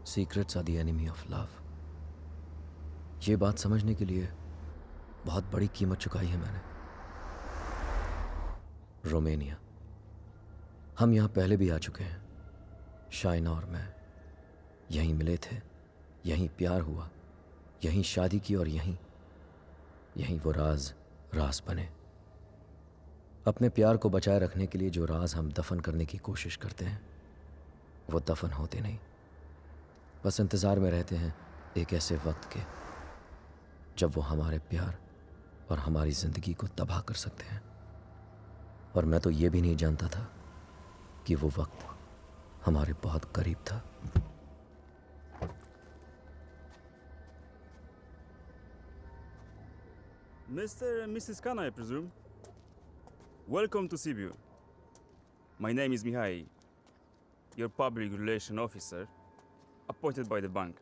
Secrets are the enemy of love. ये बात समझने के लिए बहुत बड़ी कीमत चुकाई है मैंने। रोमानिया, हम यहां पहले भी आ चुके हैं, शाइना और मैं। यहीं मिले थे, यहीं प्यार हुआ, यहीं शादी की और यहीं वो राज राज बने। अपने प्यार को बचाए रखने के लिए जो राज हम दफन करने की कोशिश करते हैं वो दफन होते नहीं, बस इंतज़ार में रहते हैं एक ऐसे वक्त के जब वो हमारे प्यार और हमारी ज़िंदगी को तबाह कर सकते हैं। और मैं तो ये भी नहीं जानता था कि वो वक्त हमारे बहुत करीब था। Mr. and Mrs. Khan, I presume. Welcome to Sibiu. My name is Mihai, your public relation officer, appointed by the bank.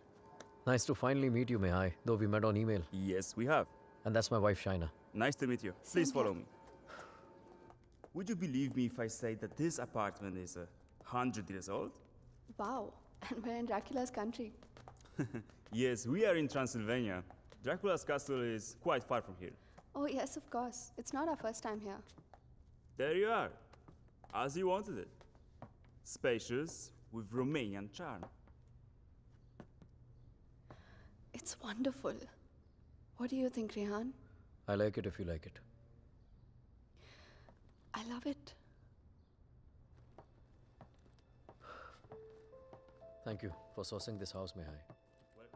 Nice to finally meet you, Mihai, though we met on email. Yes, we have. And that's my wife, Shaina. Nice to meet you. Please follow me. Would you believe me if I say that this apartment is 100 years old? Wow, and we're in Dracula's country. Yes, we are in Transylvania. Dracula's castle is quite far from here. Oh, yes, of course. It's not our first time here. There you are, as you wanted it. Spacious, with Romanian charm. It's wonderful. What do you think, Rehan? I like it if you like it. I love it. Thank you for sourcing this house, Mihai. Well,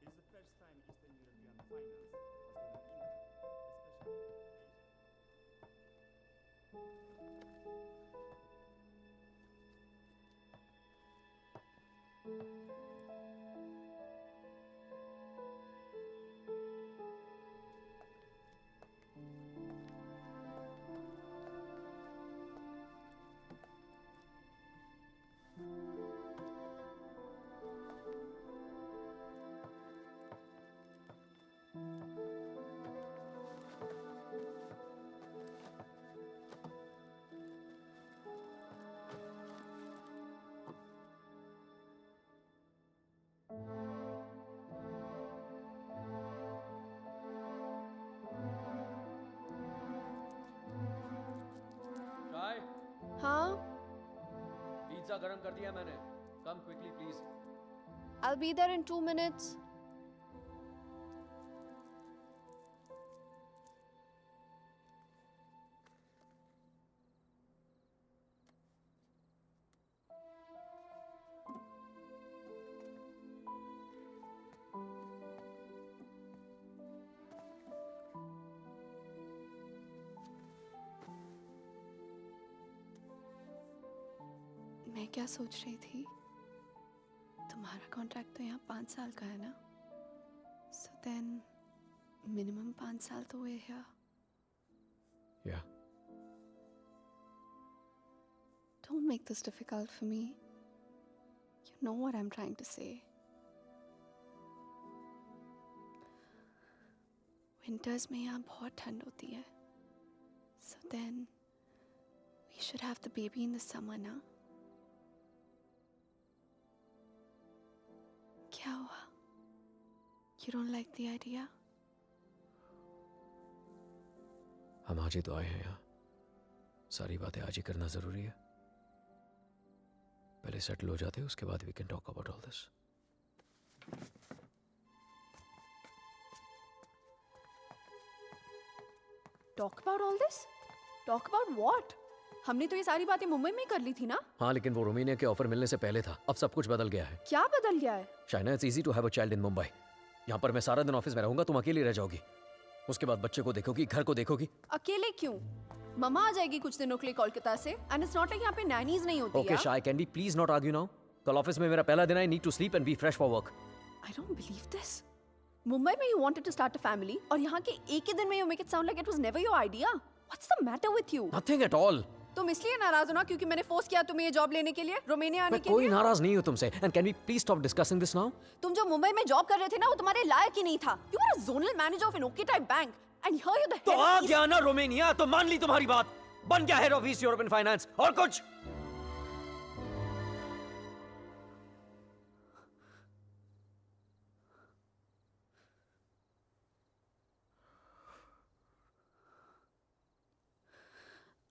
it's the first time Eastern European finance has been an income, especially चाय, Huh? Pizza गरम कर दिया मैंने। Come quickly, please. I'll be there in 2 minutes. मैं क्या सोच रही थी, तुम्हारा कॉन्ट्रैक्ट तो यहाँ 5 साल का है ना, सो देन मिनिमम 5 साल तो हुए here. Yeah. Don't make this difficult for me. You know what I'm trying to say. Winters में यहाँ बहुत ठंड होती है, so then we should have the baby in the summer, ना? क्या हुआ? You don't like the idea? हम आज ही तो आए हैं यहाँ, सारी बातें आज ही करना जरूरी है। पहले सेटल हो जाते हैं, उसके बाद we can talk about all this. Talk about all this? Talk about what? हमने तो ये सारी बातें मुंबई में ही कर ली थी ना? हाँ, लेकिन वो रोमानिया के ऑफर मिलने से पहले था। अब सब कुछ बदल गया है। क्या बदल गया है? Shaina, it's easy to have a child in Mumbai. यहाँ पर मैं सारा दिन ऑफिस में रहूंगा, तुम अकेली रह जाओगी। उसके बाद बच्चे को देखोगी, घर को देखोगी। अकेले क्यों? मम्मा आ जाएगी कुछ दिनों के लिए कोलकाता से, एंड इट्स नॉट लाइक यहाँ पे नैनीज नहीं होती। Okay Shay, can we please not argue now? कल ऑफिस में मेरा पहला दिन है, I need to sleep and be fresh for work. I don't believe this. Mumbai में you wanted to start a family, और यहाँ के एक ही दिन में you make it sound like it was never your idea. What's the matter with you? Nothing at all. तुम इसलिए नाराज हो ना क्योंकि मैंने फोर्स किया तुम्हें ये जॉब लेने के लिए, रोमानिया आने के लिए? कोई नाराज नहीं हूँ तुमसे, and can we please stop discussing this now? तुम जो मुंबई में जॉब कर रहे थे ना, वो तुम्हारे लायक ही नहीं था। You are a zonal manager of an okay type bank, and here you the तो आ गया ना रोमानिया, तो मान ली तुम्हारी बात, बन गया head of east European finance. और कुछ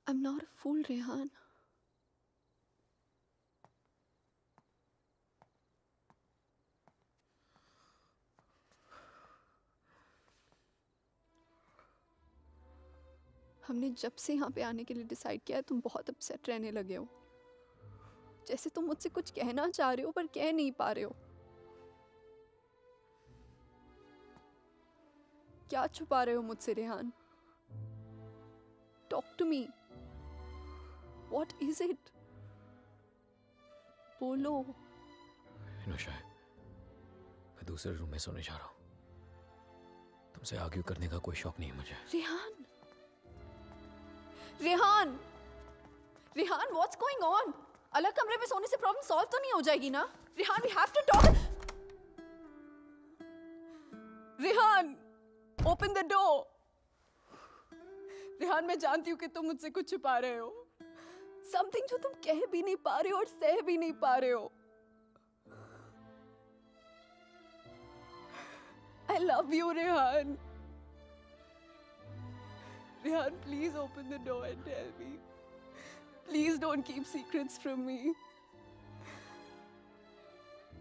I'm not a fool, Rehan. हमने जब से यहाँ पे आने के लिए डिसाइड किया है तुम बहुत अपसेट रहने लगे हो, जैसे तुम मुझसे कुछ कहना चाह रहे हो पर कह नहीं पा रहे हो। क्या छुपा रहे हो मुझसे Rehan? Talk to me, what is it? बोलो। इनोशा, मैं दूसरे रूम में सोने जा रहा हूँ। तुमसे आर्ग्यू करने का कोई शौक नहीं है मुझे। Rehan, Rehan, Rehan, what's going on? अलग कमरे में सोने से प्रॉब्लम सॉल्व तो नहीं हो जाएगी ना? Rehan, we have to talk. Rehan, open the door. Rehan, मैं जानती हूँ कि तुम मुझसे कुछ छुपा रहे हो, समथिंग जो तुम कह भी नहीं पा रहे हो और सह भी नहीं पा रहे हो। I love you, Rehan. Rehan, please open the door and tell me. Please don't keep secrets from me.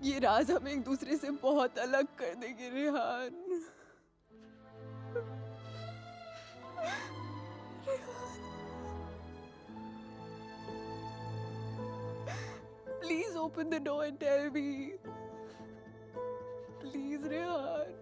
ये राज हमें एक दूसरे से बहुत अलग कर देंगे, Rehan. Please open the door and tell me. Please, Rehan.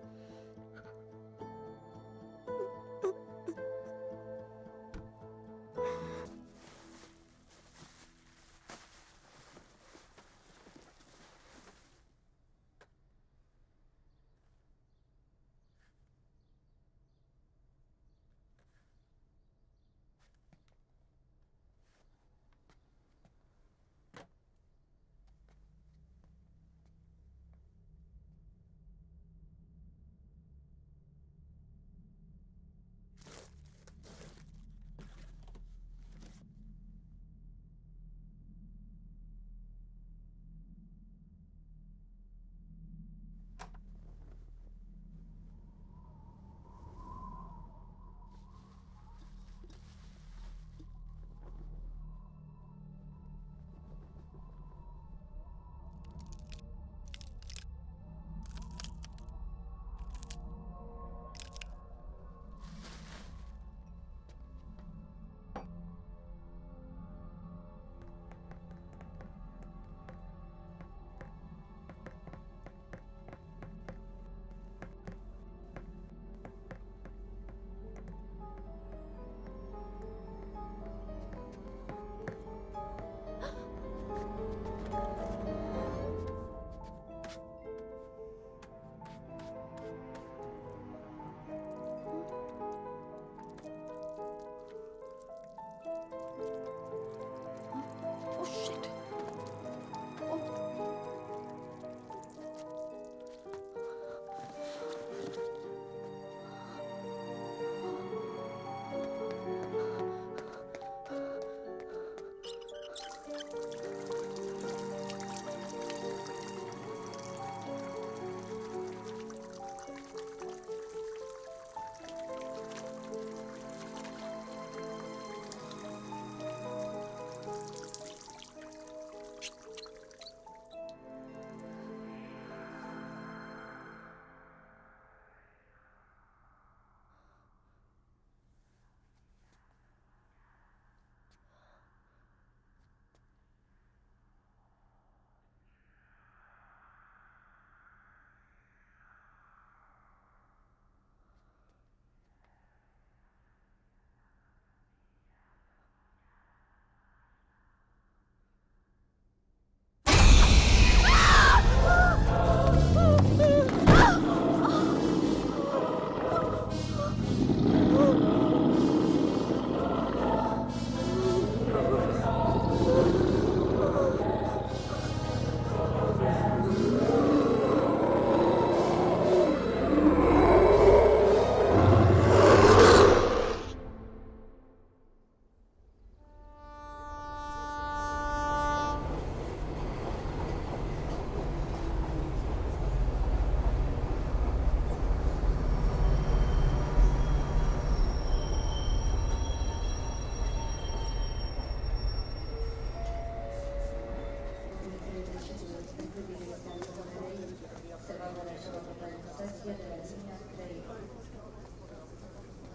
Sessia della linea 3.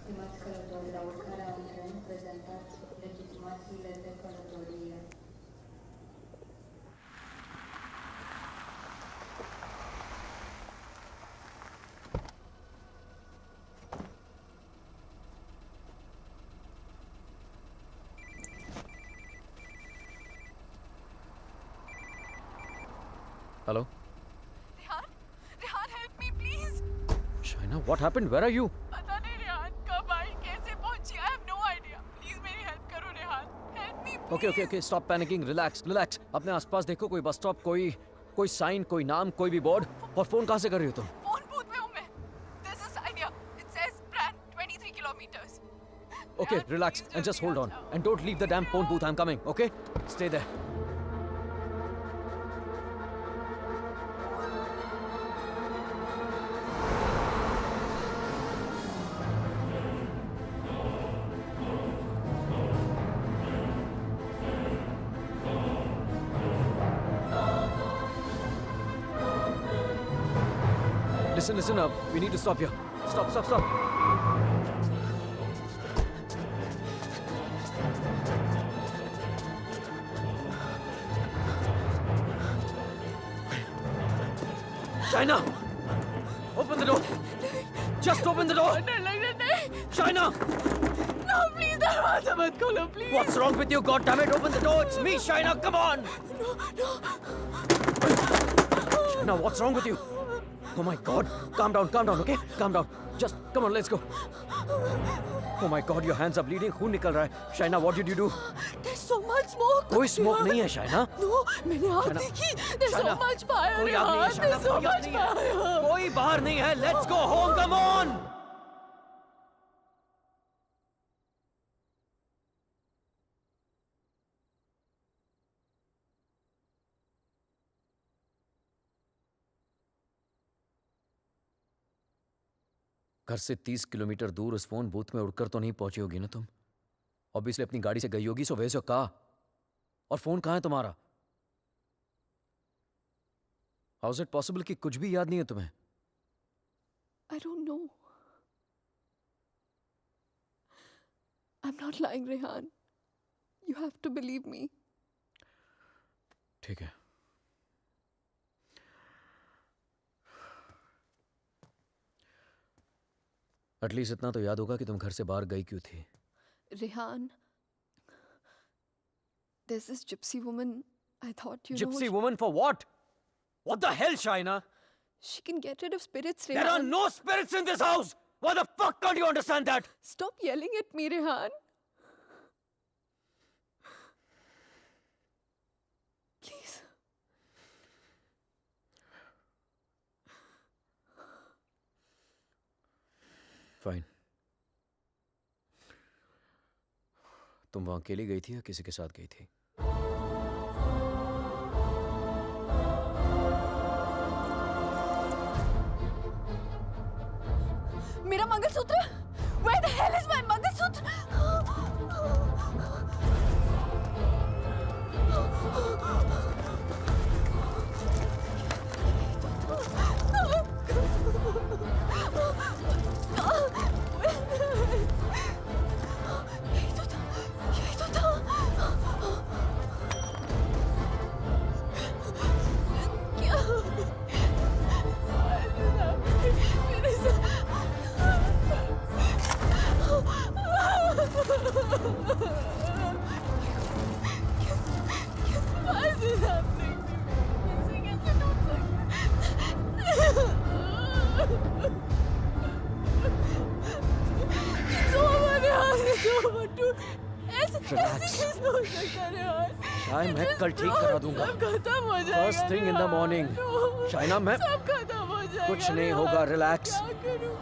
Stimați călători, la urcarea în tren, prezentați legitimațiile de călătorie. Hello? Rehan? Rehan, help me, please. Shaina, what happened? Where are you? पता नहीं रेहान कब आई कैसे पहुंची I have no idea. Please मेरी help करो Rehan. Help me, please. Okay, stop panicking. Relax. अपने आसपास देखो, कोई बस स्टॉप, कोई साइन, कोई नाम, कोई भी बोर्ड. और फोन कहाँ से कर रही हो तुम? फोन बूथ में हूँ मैं. There's a sign here. It says Brand 23 kilometers. Okay, Rehan, relax please and just जल्दी hold आ on. जाओ. And don't leave the damn phone booth. I'm coming, okay? Stay there. Listen up. We need to stop here. Stop. Shaina! Open the door! Just open the door! डर लग रहा नहीं. Shaina! No, please दरवाजा मत खोलो, please. What's wrong with you? God damn it! Open the door! It's me, Shaina! Come on! No. Shaina, what's wrong with you? Oh my God! Calm down, okay? Calm down. Just come on, let's go. Oh my God, your hands are bleeding. खून निकल रहा है. Shaina, what did you do? There's so much smoke. कोई smoke नहीं है, Shaina. No, मैंने आग Shaina, देखी. There's so Shaina, much fire. कोई आग नहीं है, Rehan. Shaina. There's so कोई आग much नहीं है. fire. कोई बाहर नहीं है. Let's go home. Come on. घर से 30 किलोमीटर दूर उस फोन बूथ में उड़कर तो नहीं पहुंची होगी ना तुम? ऑब्वियसली अपनी गाड़ी से गई होगी, सो वैसे कहा. और फोन कहाँ है तुम्हारा? हाउ इज इट पॉसिबल कि कुछ भी याद नहीं है तुम्हें? I don't know. I'm not lying, Rehan. You have to believe me. ठीक है. एटलीस्ट इतना तो याद होगा कि तुम घर से बाहर गई क्यों थी. Rehan, there's this gypsy woman. I thought you Gypsy know. woman for what? What the hell, Shaina? She can get rid of spirits, There are Rehan. no spirits in this house! Why the fuck can't you understand that? Stop yelling at me, Rehan. Please. Fine. तुम वहां अकेली गई थी या किसी के साथ गई थी? मेरा mangalsutra? Where the hell is my mangalsutra? यही तो था. क्या? मेरे Why is this happening to me? कैसे टूट It's over, Rehan. It's over, dude. ऐसे Relax. कैसे हो सकता है, Rehan? शायद मैं It कल is ठीक wrong. करा दूंगा. सब खत्म हो जाएगा, First thing in the Rehan. morning. No. Shaina, मैं सब खत्म हो जाएगा, कुछ नहीं Rehan. होगा. रिलैक्स. क्या करूं?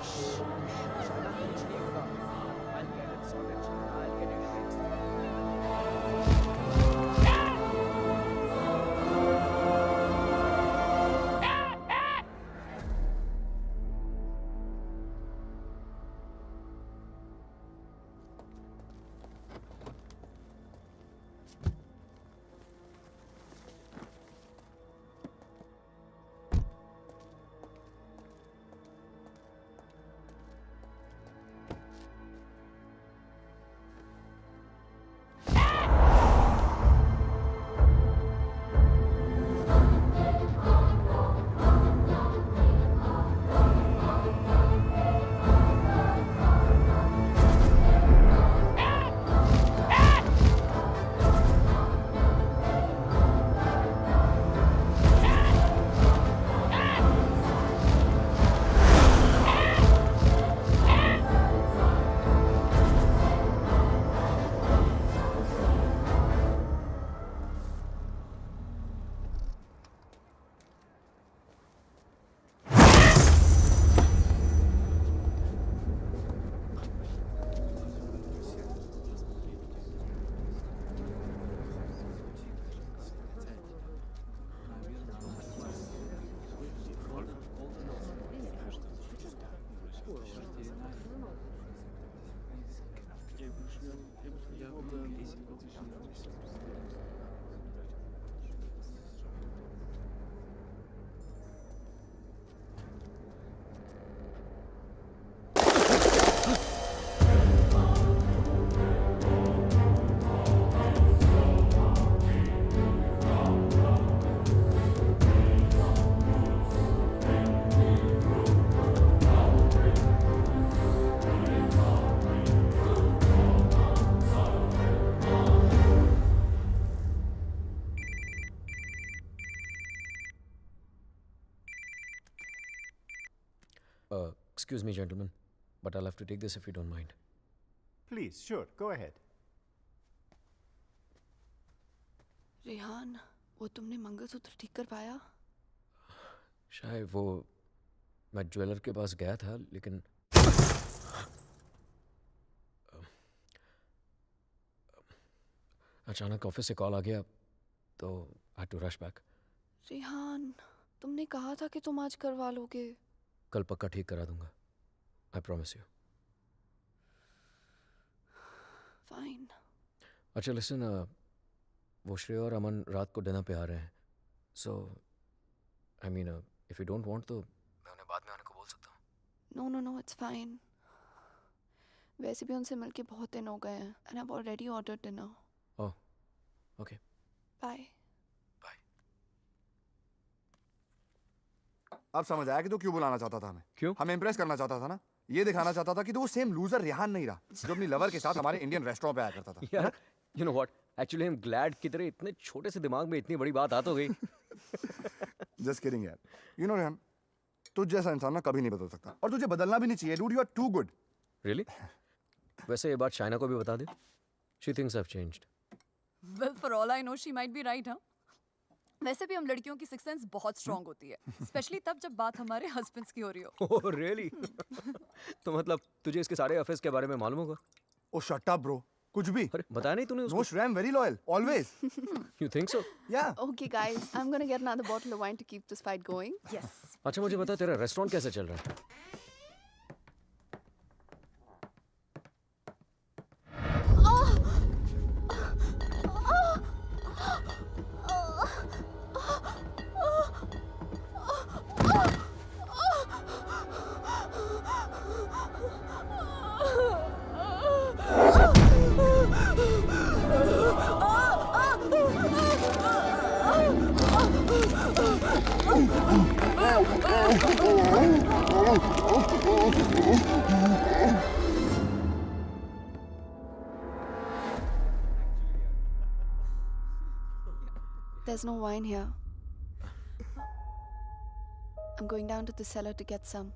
Excuse me, gentlemen, but I'll have to take this if you don't mind. Please, sure, go ahead. Rehan, वो तुमने मंगलसूत्र ठीक कर पाया? शायद वो मैं ज्वेलर के पास गया था, लेकिन अचानक ऑफिस से कॉल आ गया तो I had to rush back. Rehan, तुमने कहा था कि तुम आज करवा लोगे. कल पक्का ठीक करा दूंगा. I promise you. फाइन. अच्छा लिसन, वो श्रेय और अमन रात को डिनर पे आ रहे हैं. So I mean if you don't want तो मैं उन्हें बाद में आने को बोल सकता हूँ. No no no, it's fine. वैसे भी उनसे मिलके बहुत दिन हो गए हैं and I have already ordered dinner. Oh okay. Bye. अब समझ आया कि तू क्यों बुलाना चाहता था हमें. क्यों? हमें इंप्रेस करना चाहता था ना. ये दिखाना चाहता था कि तू वो सेम लूजर रेहान नहीं रहा जो अपनी लवर के साथ हमारे इंडियन रेस्टोरेंट पे आया करता था. यार you know what, actually I am glad कि तेरे इतने छोटे से दिमाग में इतनी बड़ी बात आ तो गई. जस्ट किडिंग यार. यू नो रेहान, तुझ जैसा इंसान ना कभी नहीं बदल सकता और तुझे बदलना भी नहीं चाहिए. Dude, you are too good. Really? वैसे ये बात शाइना को भी बता दे. She thinks I have changed. Well, for all I know, she might be right, huh? वैसे भी हम लड़कियों की सिक्स सेंस बहुत स्ट्रांग होती है, स्पेशली तब जब बात हमारे हस्बैंड्स की हो रही हो. Oh really? तो मतलब तुझे इसके सारे अफेयर्स के बारे में मालूम होगा? ओ शट अप ब्रो. कुछ भी. अरे बताया नहीं तूने उसको? नो श्रेय, very loyal always. You think so? या. Okay guys, I'm gonna get another bottle of wine to keep this fight going. Yes. अच्छा मुझे बता, तेरा रेस्टोरेंट कैसे चल रहा है? There's no wine here. I'm going down to the cellar to get some.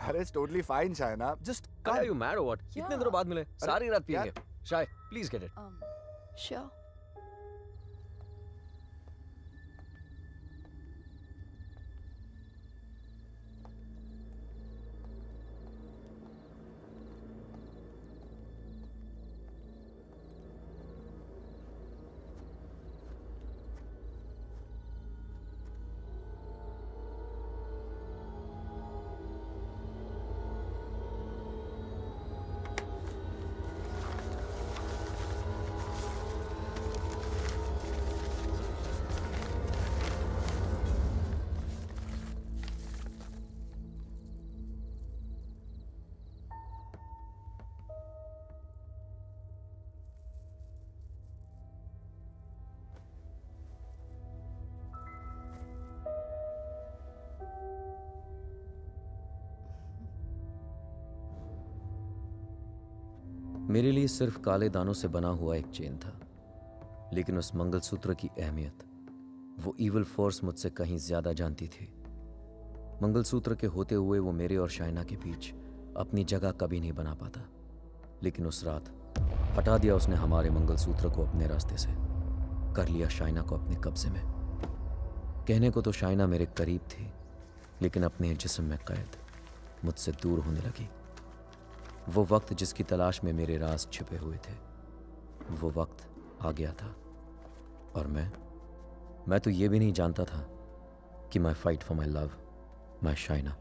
अरे it's totally fine Shaina. Just Are you mad or what? Yeah. इतने दिनों बाद मिले, सारी रात यार. पिएंगे. शाय, प्लीज गेट इट. Sure. मेरे लिए सिर्फ काले दानों से बना हुआ एक चेन था, लेकिन उस मंगलसूत्र की अहमियत वो इविल फोर्स मुझसे कहीं ज्यादा जानती थी. मंगलसूत्र के होते हुए वो मेरे और शाइना के बीच अपनी जगह कभी नहीं बना पाता, लेकिन उस रात हटा दिया उसने हमारे मंगलसूत्र को अपने रास्ते से, कर लिया शाइना को अपने कब्जे में. कहने को तो शाइना मेरे करीब थी, लेकिन अपने जिस्म में कैद मुझसे दूर होने लगी. वो वक्त जिसकी तलाश में मेरे राज छिपे हुए थे, वो वक्त आ गया था. और मैं तो ये भी नहीं जानता था कि माई fight for my love, my Shaina,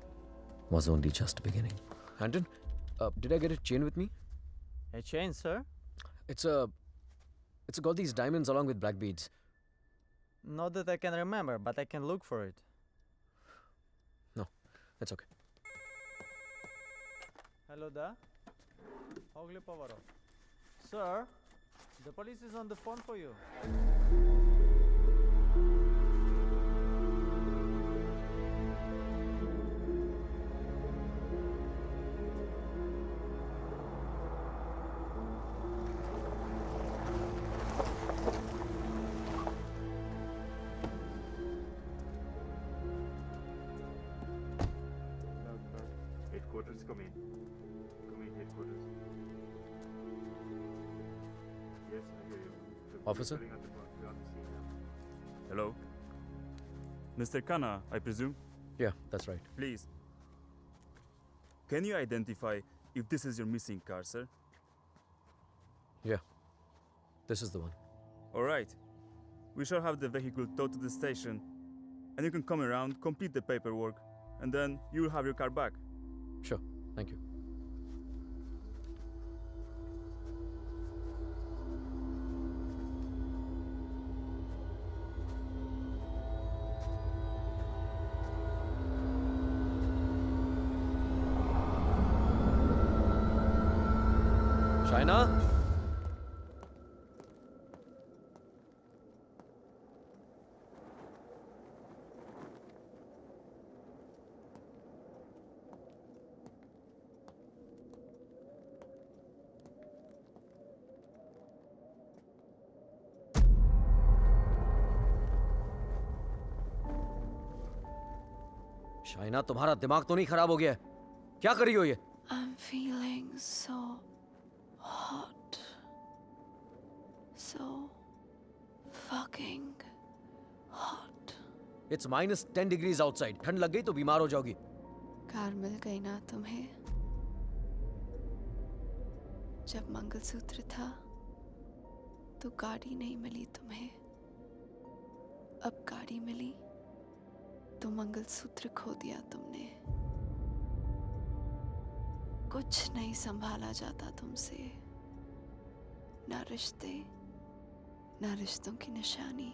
was only just beginning. Anton, did I get a chain with me? A chain, sir? It's got these diamonds along with black beads. Not that I can remember, but I can look for it. No, it's okay. Hello there. Ogli Povaro. Sir, the police is on the phone for you. headquarters. Come in. Come in, headquarters. Yes, I hear you. Officer? Hello? Mr. Khanna, I presume? Yeah, that's right. Please. Can you identify if this is your missing car, sir? Yeah, this is the one. All right. We shall have the vehicle towed to the station, and you can come around, complete the paperwork, and then you will have your car back. Sure, thank you. Shaina? Shaina, तुम्हारा दिमाग तो नहीं खराब हो गया है? क्या कर रही हो ये? I'm feeling so hot. So fucking hot. It's -10 degrees outside. ठंड लग गई तो बीमार हो जाओगी. कार मिल गई ना तुम्हें? जब मंगलसूत्र था तो गाड़ी नहीं मिली तुम्हें. अब गाड़ी मिली तो मंगलसूत्र खो दिया तुमने. कुछ नहीं संभाला जाता तुमसे. ना रिश्ते, ना रिश्तों की निशानी.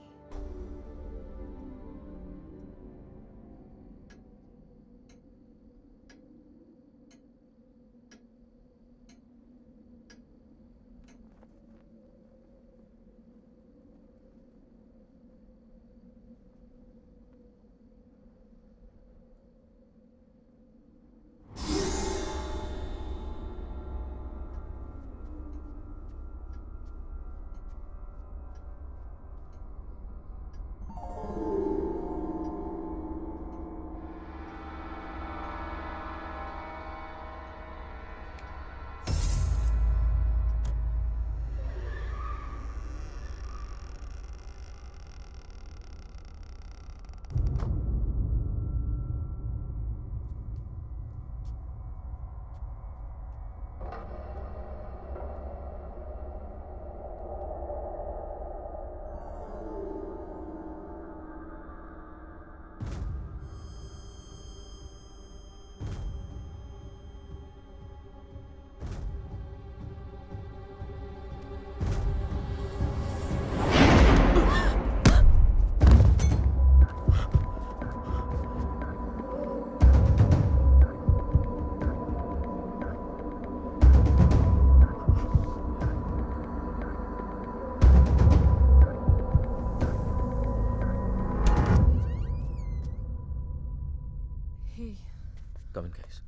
Come in, guys.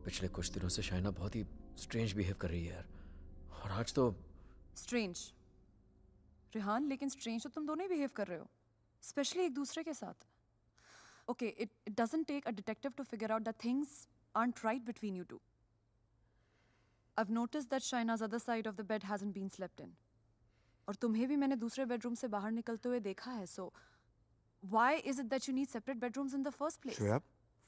पिछले कुछ दिनों से शाइना बहुत ही स्ट्रेंज बिहेव कर रही है यार. और आज तो स्ट्रेंज रेहान, लेकिन स्ट्रेंज तो तुम दोनों ही बिहेव कर रहे हो, स्पेशली एक दूसरे के साथ. Okay, it doesn't take a detective to figure out that things aren't right between you two. I've noticed that Shaina's other side of the bed hasn't been slept in. और तुम्हें भी मैंने दूसरे बेडरूम से बाहर निकलते हुए देखा है. So why is it that you need separate bedrooms in the first place? Shreya,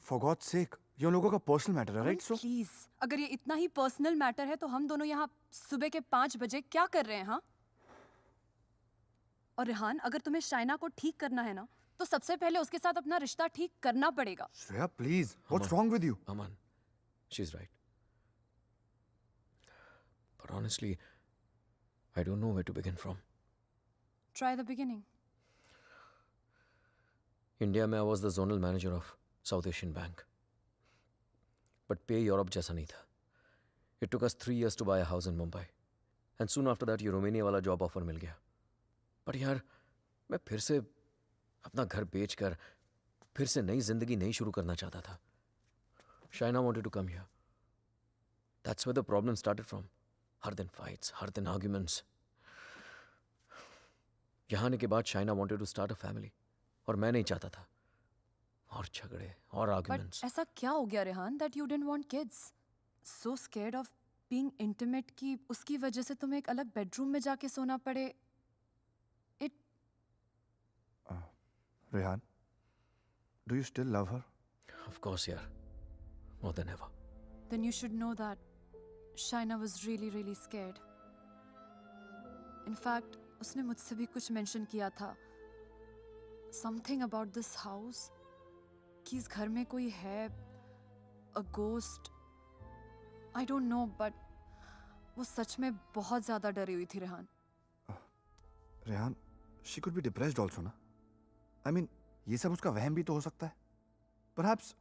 for God's sake, ये उन लोगों का पर्सनल मैटर है, राइट? सो प्लीज, अगर ये इतना ही पर्सनल मैटर है तो हम दोनों यहाँ सुबह के 5 बजे क्या कर रहे हैं? हाँ. और रेहान, अगर तुम्हें शाइना को ठीक करना है ना, तो सबसे पहले उसके साथ अपना रिश्ता ठीक करना पड़ेगा. Shreya, please, what's wrong with you? Aman, she's right. But honestly, I don't know where to begin from. Try the beginning. India में I was the zonal manager of South Asian Bank. But pay Europe जैसा नहीं था. It took us 3 years to buy a house in Mumbai. And soon after that, ये Romania वाला job offer मिल गया. पर यार, मैं फिर से अपना घर बेचकर फिर से नई जिंदगी नहीं शुरू करना चाहता था. Shaina wanted to come here. That's where the problem started from. हर दिन fights, हर दिन arguments. यहाँ आने के बाद Shaina wanted to start a family. और मैं नहीं चाहता था. और झगड़े और But arguments. ऐसा क्या हो गया Rehan that you didn't want kids? So scared of being intimate कि उसकी वजह से तुम्हें एक अलग bedroom में जाके सोना पड़े. It Rehan, do you still love her? Of course, यार. More than ever. then you should know that Shaina was really really scared. In fact, उसने मुझसे भी कुछ mention किया था. Something about this house. कि इस घर में कोई है. A ghost. I don't know, but वो सच में बहुत ज़्यादा डरी हुई थी Rehan. Rehan, she could be depressed also ना. I mean, ये सब उसका वहम भी तो हो सकता है. Perhaps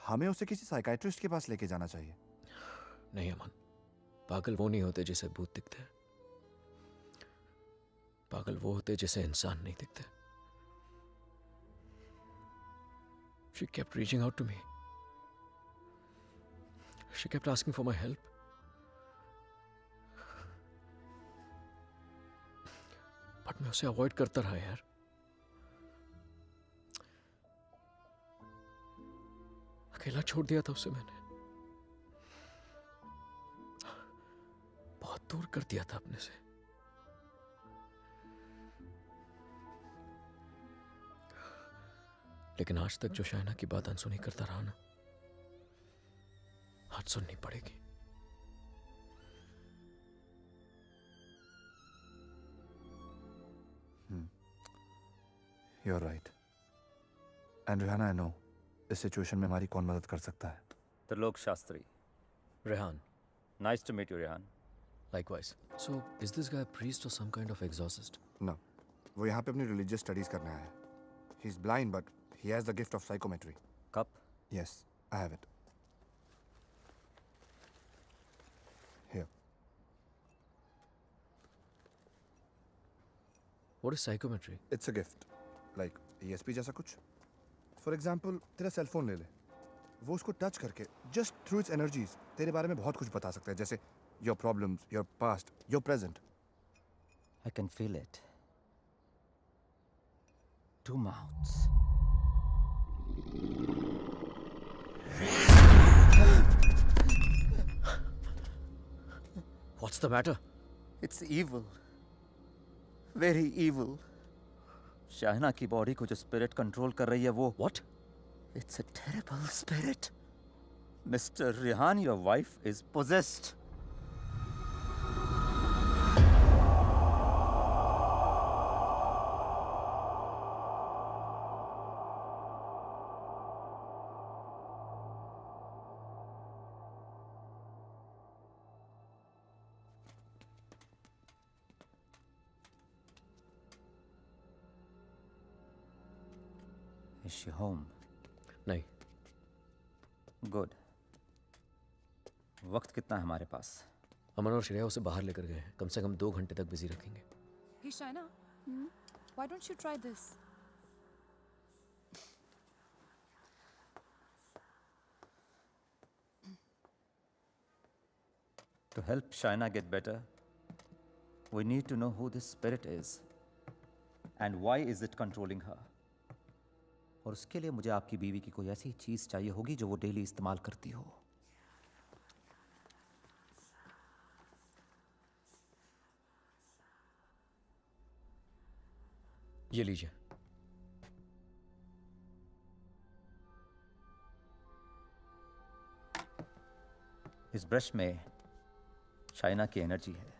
हमें उसे किसी साइकाइट्रिस्ट के पास लेके जाना चाहिए. नहीं अमन, पागल वो नहीं होते जिसे भूत दिखते हैं. पागल वो होते जिसे इंसान नहीं दिखते. She kept reaching out to me. She kept asking for my help. But मैं उसे अवॉइड करता रहा यार. अकेला छोड़ दिया था उसे मैंने. बहुत दूर कर दिया था अपने से. लेकिन आज तक जो शाइना की बात अनसुनी करता रहा ना, आज सुननी पड़ेगी. You're right. And Rihanna, I know इस सिचुएशन में हमारी कौन मदद कर सकता है. Trilok Shastri. Rehan. Nice to meet you, Rehan. Likewise. So, is this guy a priest or some kind of exorcist? No. वो यहाँ पे अपनी religious studies करने आया है. He's blind, but he has the gift of psychometry. Cup? Yes, I have it. Here. What is psychometry? It's a gift. Like ESP जैसा कुछ. For example, तेरा सेल फोन ले ले. वो उसको टच करके just through its energies तेरे बारे में बहुत कुछ बता सकता है. जैसे your problems, your past, your present. I can feel it. Two mouths. What's the matter? It's evil. Very evil. शाहना की बॉडी को जो स्पिरिट कंट्रोल कर रही है वो What? It's a terrible spirit. Mr. Rehan, your wife is possessed. Is she home? नहीं. Good. वक्त कितना है हमारे पास? अमन और श्रेया उसे बाहर लेकर गए हैं. कम से कम 2 घंटे तक बिजी रखेंगे. Hey Shaina, why don't you try this? To help Shaina get better, we need to know who this spirit is and why is it controlling her. और उसके लिए मुझे आपकी बीवी की कोई ऐसी चीज चाहिए होगी जो वो डेली इस्तेमाल करती हो. ये लीजिए. इस ब्रश में शाइना की एनर्जी है.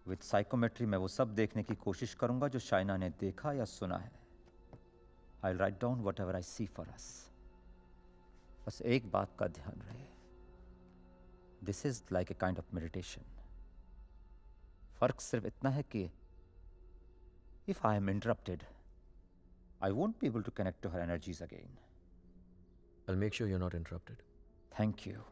विद साइकोमेट्री मैं वो सब देखने की कोशिश करूंगा जो शाइना ने देखा या सुना है. I'll write down whatever I see for us. बस एक बात का ध्यान रहे. This is like a kind of meditation. फर्क सिर्फ इतना है कि if I am interrupted, I won't be able to connect to her energies again. I'll make sure you're not interrupted. Thank you.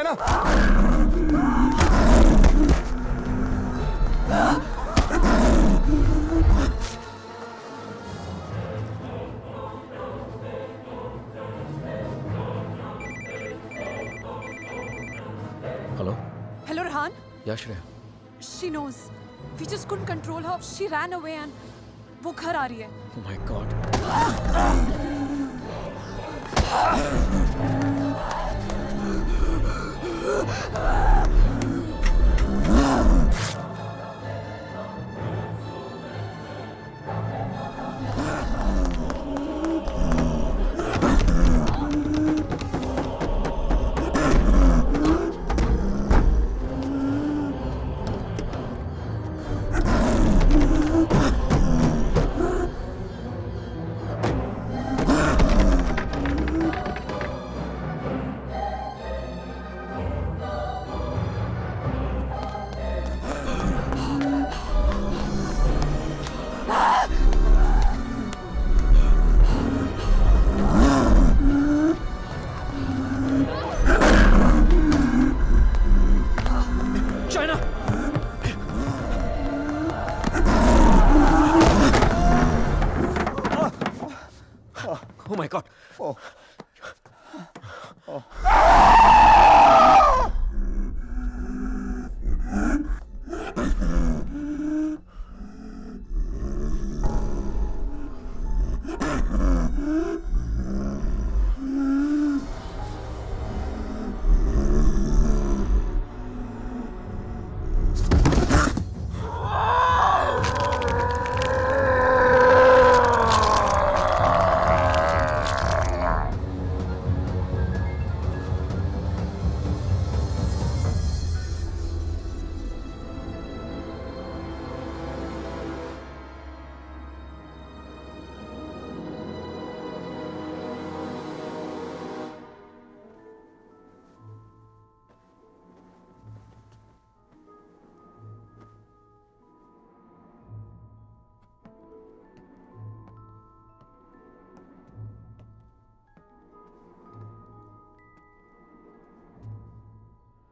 China. Hello. Hello, Rehan. या Shreya? She knows. We just couldn't control her. She ran away and वो घर आ रही है. Oh my God. China! Oh my God. Oh.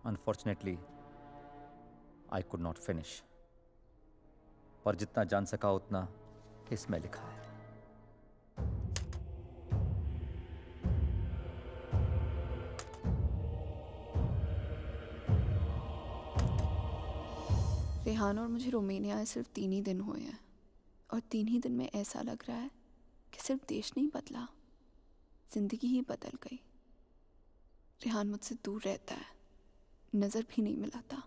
Unfortunately, I could not finish. पर जितना जान सका उतना इसमें लिखा है. रेहान और मुझे रोमानिया आए सिर्फ 3 ही दिन हुए हैं और 3 ही दिन में ऐसा लग रहा है कि सिर्फ देश नहीं बदला, जिंदगी ही बदल गई। रेहान मुझसे दूर रहता है, नज़र भी नहीं मिलाता।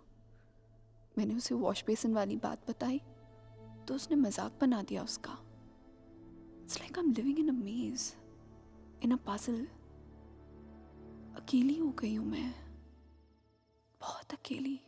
मैंने उसे वॉश बेसिन वाली बात बताई तो उसने मजाक बना दिया उसका। It's like I am living in a maze, in a puzzle. अकेली हो गई हूँ मैं, बहुत अकेली।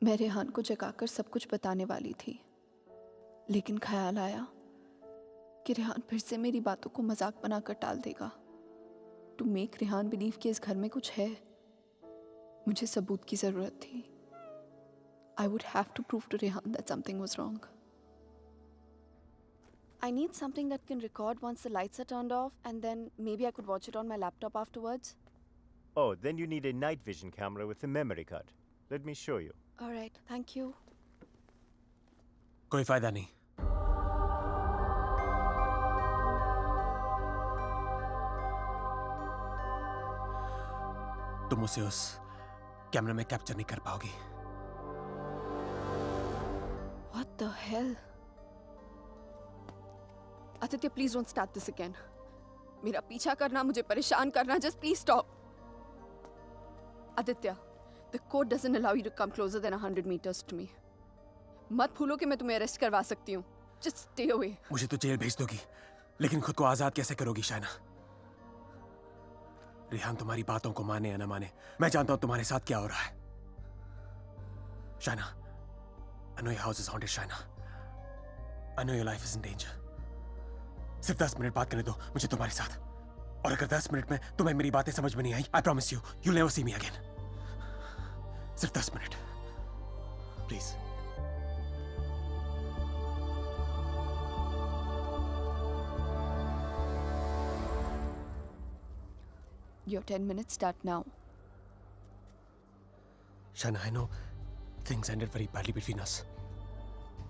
मैं रेहान को जगाकर सब कुछ बताने वाली थी, लेकिन ख्याल आया कि रेहान फिर से मेरी बातों को मजाक बनाकर टाल देगा। टू मेक रेहान बिलीव कि इस घर में कुछ है, मुझे सबूत की जरूरत थी। I would have to prove to Rehan that something was wrong. I need something that can record once the lights are turned off, and then maybe I could watch it on my laptop afterwards. Oh, then you need a night vision camera with a memory card. Let me show you. All right, thank you. कोई फायदा नहीं। तुम उसे उस कैमरे में capture नहीं कर पाओगी। What the hell? Aditya, please don't start this again. मेरा पीछा करना, मुझे परेशान करना, just please stop. Aditya, the code doesn't allow you to come closer than 100 meters to me. मत भूलो कि मैं तुम्हें अरेस्ट करवा सकती हूँ. Just stay away. मुझे तो जेल भेज दोगी, लेकिन खुद को आजाद कैसे करोगी शाइना? रेहान तुम्हारी बातों को माने या न माने, मैं जानता हूं तुम्हारे साथ क्या हो रहा है। Shaina, I know your house is haunted, Shaina. I know your life is in danger. सिर्फ 10 मिनट बात करने दो मुझे तुम्हारे साथ, और अगर 10 मिनट में तुम्हें मेरी बातें समझ में नहीं आई, I promise you, you'll never see me again. सिर्फ 10 minute, please. Your 10 minutes start now. Shaina, I know things ended very badly between us.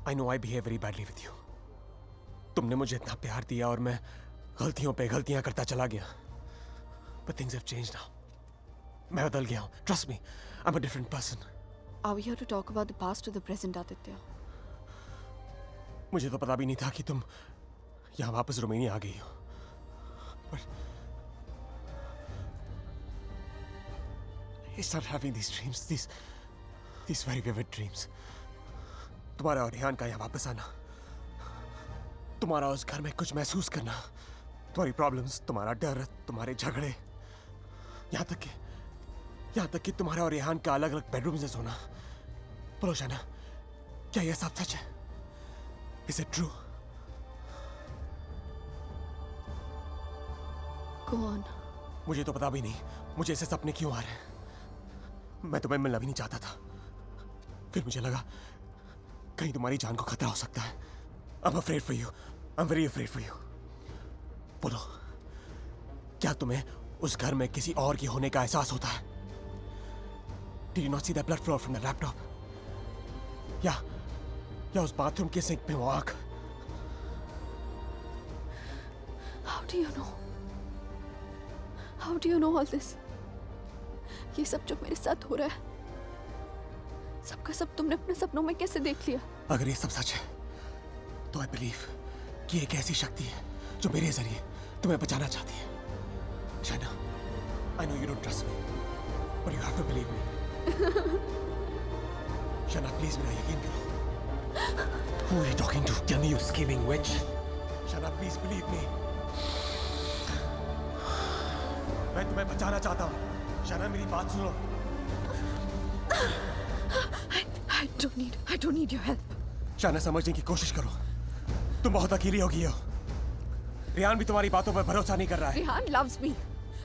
I know I behaved very badly with you. तुमने मुझे इतना प्यार दिया और मैं गलतियों पे गलतियां करता चला गया। But things have changed now. मैं बदल गया हूँ. Trust me, I'm a different person. Are we here to talk about the past or the present, Aditya? मुझे तो पता भी नहीं था कि तुम यहाँ वापस रोमानिया आ गई हो। But I started having these dreams, these very vivid dreams. तुम्हारा और रेहान का यहाँ वापस आना, तुम्हारा उस घर में कुछ महसूस करना, तुम्हारी प्रॉब्लम्स, तुम्हारा डर, तुम्हारे झगड़े, यहाँ तक कि तुम्हारा और रेहान का अलग अलग बेडरूम में सोना। बोलो शाइना, क्या यह सब सच है? Is it true? Go on. मुझे तो पता भी नहीं मुझे ऐसे सपने क्यों आ रहे हैं। मैं तुम्हें मिलना भी नहीं चाहता था, फिर मुझे लगा कहीं तुम्हारी जान को खतरा हो सकता है। I'm afraid for you. I'm very afraid for you. बोलो, क्या तुम्हें उस घर में किसी और की होने का एहसास होता है? Did you not see that blood flow from the laptop? या उस बाथरूम के सिंक में वो आग? How do you know? How do you know all this? ये सब जो मेरे साथ हो रहा है, सबका सब तुमने अपने सपनों में कैसे देख लिया? अगर ये सब सच है, तो I believe कि एक ऐसी शक्ति है जो मेरे जरिए तुम्हें बचाना चाहती है। Shaina, I know you don't trust me, but you have to believe me. Shaina, please मेरा यकीन करो। Who are you talking to? Tell me, you scheming witch. Shaina, please believe me. मैं तुम्हें बचाना चाहता हूँ। शाइना, मेरी बात सुनो। I don't need your help. Shaina, समझने की कोशिश करो। तुम बहुत अकेली हो गई हो। रेहान भी तुम्हारी बातों पर भरोसा नहीं कर रहा है। Rehan loves me.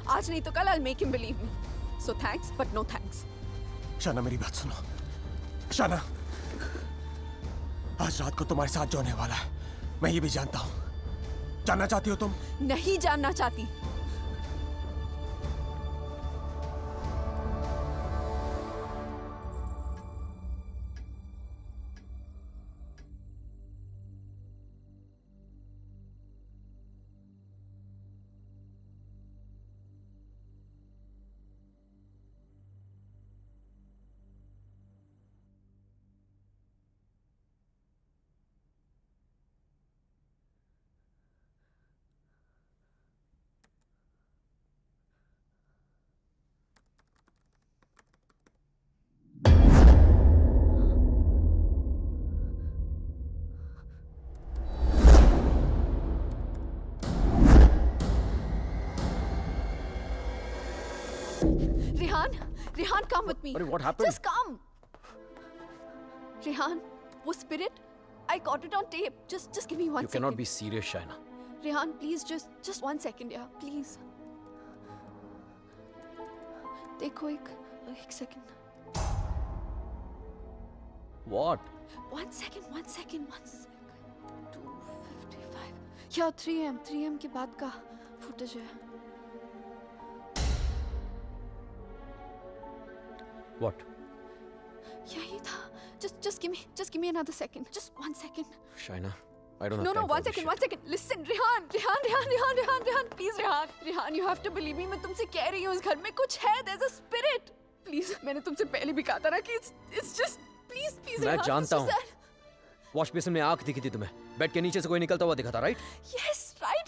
आज नहीं तो कल I'll make him believe me. So thanks, but no thanks. Shaina, मेरी बात सुनो। शाइना, आज रात को तुम्हारे साथ जो होने वाला है, मैं ये भी जानता हूँ। जानना चाहती हो तुम? नहीं जानना चाहती। Rehan, come with me. What happened? Just come. Rehan, वो spirit, I got it on tape. Just give me one You second. cannot be serious, Shaina. Rehan, please, just 1 second, yeah, please. देखो एक second. What? 1 second. 2:55. Yeah, 3 am के बाद का footage है. What? यही था. Just give me another second. Just 1 second. Shaina, I don't have No, time for 1 this second, shit. 1 second. Listen, Rehan, please, Rehan, you have to believe me. मैं तुमसे कह रही हूँ, इस घर में कुछ है. There's a spirit. Please, मैंने तुमसे पहले भी कहा था ना कि it's just, please, मैं Rehan, जानता it's हूँ. just that. वॉश बेसिन में आंख दिखी थी तुम्हें. बेड के नीचे से कोई निकलता हुआ दिखा था, right? Yes, right,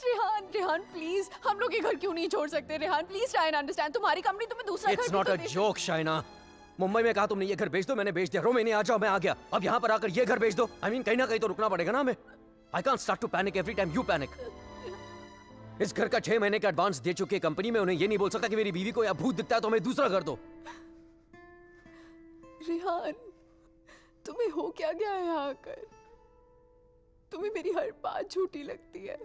Rehan, please. हम लोग ये घर क्यों नहीं छोड़ सकते, Rehan? Please try and understand. तुम्हारी कंपनी तुम्हें दूसरा घर It's भी not तो a they- joke, Shaina. Mumbai में कहा तुमने ये घर बेच दो, मैंने बेच दिया. रोमेनिया आ जाओ, मैं आ गया. अब यहाँ पर आकर ये घर बेच दो. I mean, कहीं ना कहीं तो रुकना पड़ेगा ना हमें. I can't start to panic every time you panic. इस घर का 6 महीने का एडवांस दे चुकी है कंपनी में. उन्हें ये नहीं बोल सकता कि मेरी बीवी को या भूत दिखता है तो हमें दूसरा घर दो. रेहान, तुम्हें हो क्या गया है यहाँ आकर? तुम्हें मेरी हर बात झूठी लगती है.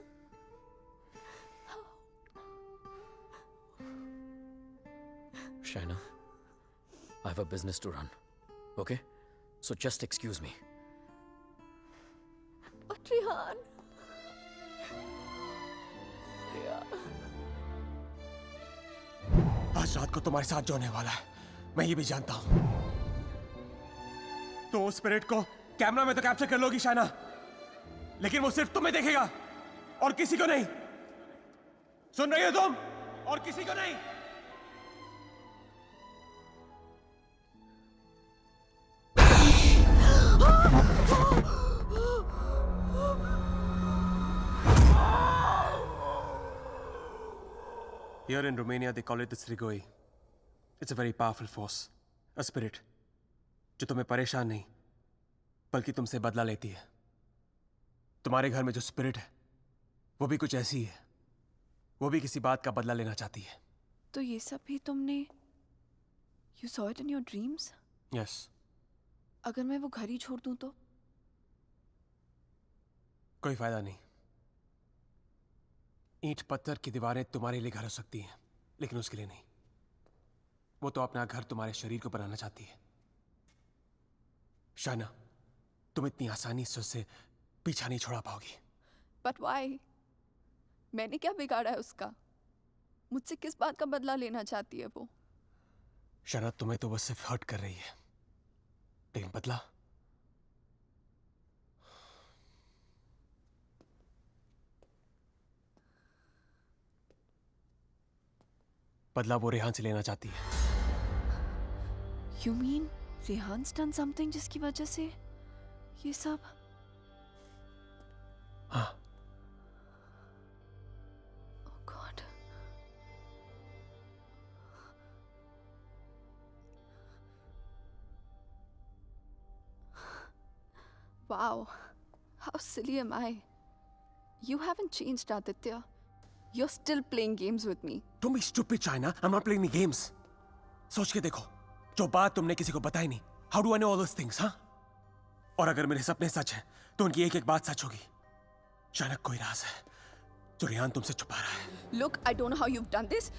Shaina, I have a business to run. Okay? So just excuse me. और रेहान, आज रात को तुम्हारे साथ जो होने वाला है, मैं ये भी जानता हूं. तो उस स्पिरिट को कैमरा में तो कैप्चर कर लोगी शाइना, लेकिन वो सिर्फ तुम्हें देखेगा और किसी को नहीं. सुन रही हो तुम? और किसी को नहीं. Here in Romania, they call it the Strigoi. It's a very powerful force, a spirit, जो तुम्हें परेशान नहीं, बल्कि तुमसे बदला लेती है. तुम्हारे घर में जो स्पिरिट है, वो भी कुछ ऐसी है. वो भी किसी बात का बदला लेना चाहती है. तो ये सब भी तुमने You saw it in your dreams? Yes. अगर मैं वो घर ही छोड़ दूं तो? कोई फायदा नहीं. ईंट पत्थर की दीवारें तुम्हारे लिए घर हो सकती हैं, लेकिन उसके लिए नहीं. वो तो अपना घर तुम्हारे शरीर को बनाना चाहती है. शाइना, तुम इतनी आसानी से उससे पीछा नहीं छोड़ा पाओगी. But why? मैंने क्या बिगाड़ा है उसका? मुझसे किस बात का बदला लेना चाहती है वो? शाइना, तुम्हें तो वो सिर्फ हर्ट कर रही है, लेकिन बदला? बदला वो रेहान से लेना चाहती है. You mean Rehan's done something जिसकी वजह से ये सब? हाँ. Oh God. Wow. How silly am I? You haven't changed, Aditya. You're still playing games with me. Don't be stupid, China. I'm not playing any games. सोच के देखो, जो बात तुमने किसी को बताई नहीं. How do I know all those things, हाँ? और अगर मेरे सपने सच हैं, तो उनकी एक-एक बात सच होगी. चाइना, कोई राज है जो रेहान तुमसे छुपा रहा है. Look, I don't know how you've done this.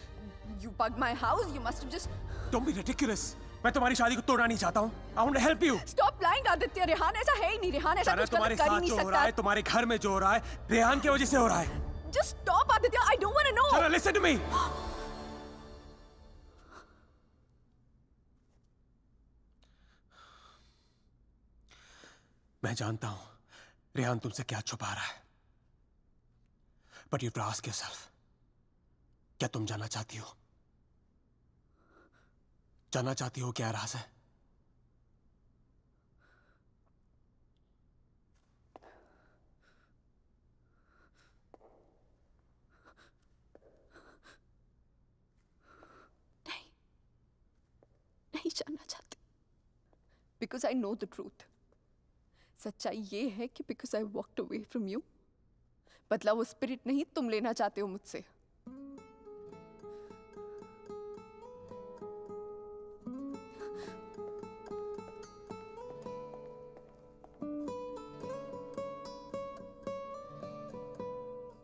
You bugged my house. You must have just... Don't be ridiculous. मैं तुम्हारी शादी को तोड़ना नहीं चाहता हूँ. I want to help you. Stop lying, Aditya. Rehan ऐसा है ही नहीं. रेहान ऐसा चाइना, कुछ तुम्हारे गलत कर ही साथ नहीं जो हो रहा है, सकता. तुम्हारे घर में जो हो रहा है, रेहान की वजह से हो रहा है. Just stop, Aditya. I don't want to know. Chana, listen to me. मैं जानता हूं रेहान तुमसे क्या छुपा रहा है. But you have to ask yourself, क्या तुम जानना चाहती हो? जानना चाहती हो क्या राज है? नहीं जानना चाहती. Because I know the truth. सच्चाई ये है कि because I walked away from you, बदला वो स्पिरिट नहीं तुम लेना चाहते हो मुझसे.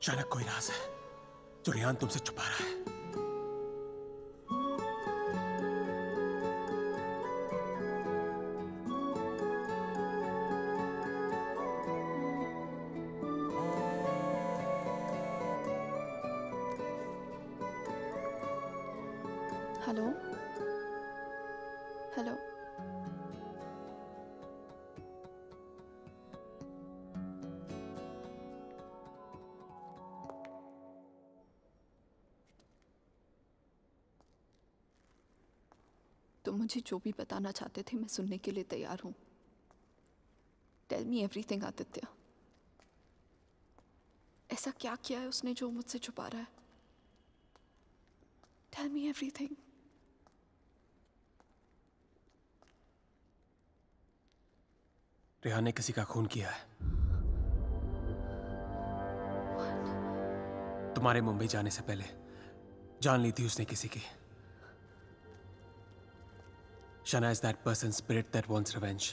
शायद कोई राज है जो रेहान तुमसे छुपा रहा है। Hello hello. तुम मुझे जो भी बताना चाहते थे मैं सुनने के लिए तैयार हूं। Tell me everything Aditya. ऐसा क्या किया है उसने जो मुझसे छुपा रहा है? Tell me everything. रेहान ने किसी का खून किया है। तुम्हारे मुंबई जाने से पहले जान ली थी उसने किसी की। Shana is that person's spirit that wants revenge.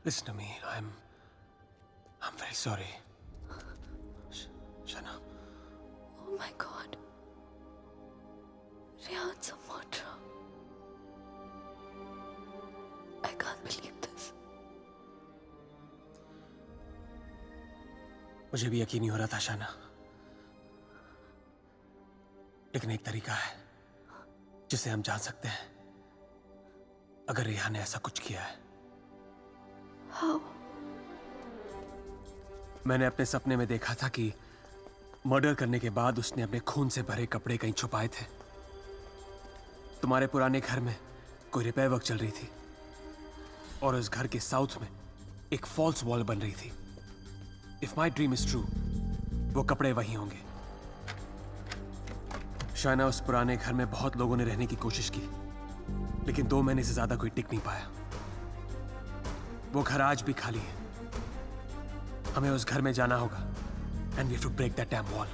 Listen to me. I'm very sorry. Shana. Oh my God. Rehan's a murderer. I can't believe this. मुझे भी यकीन नहीं हो रहा था शाना, लेकिन एक तरीका है जिसे हम जान सकते हैं अगर रेहान ने ऐसा कुछ किया है। How? मैंने अपने सपने में देखा था कि मर्डर करने के बाद उसने अपने खून से भरे कपड़े कहीं छुपाए थे। तुम्हारे पुराने घर में कोई रिपेयर वर्क चल रही थी और उस घर के साउथ में एक फॉल्स वॉल बन रही थी। If my dream is true, वो कपड़े वहीं होंगे। शायना, उस पुराने घर में बहुत लोगों ने रहने की कोशिश की, लेकिन 2 महीने से ज्यादा कोई टिक नहीं पाया। वो घर आज भी खाली है। हमें उस घर में जाना होगा and we have to break that damn wall.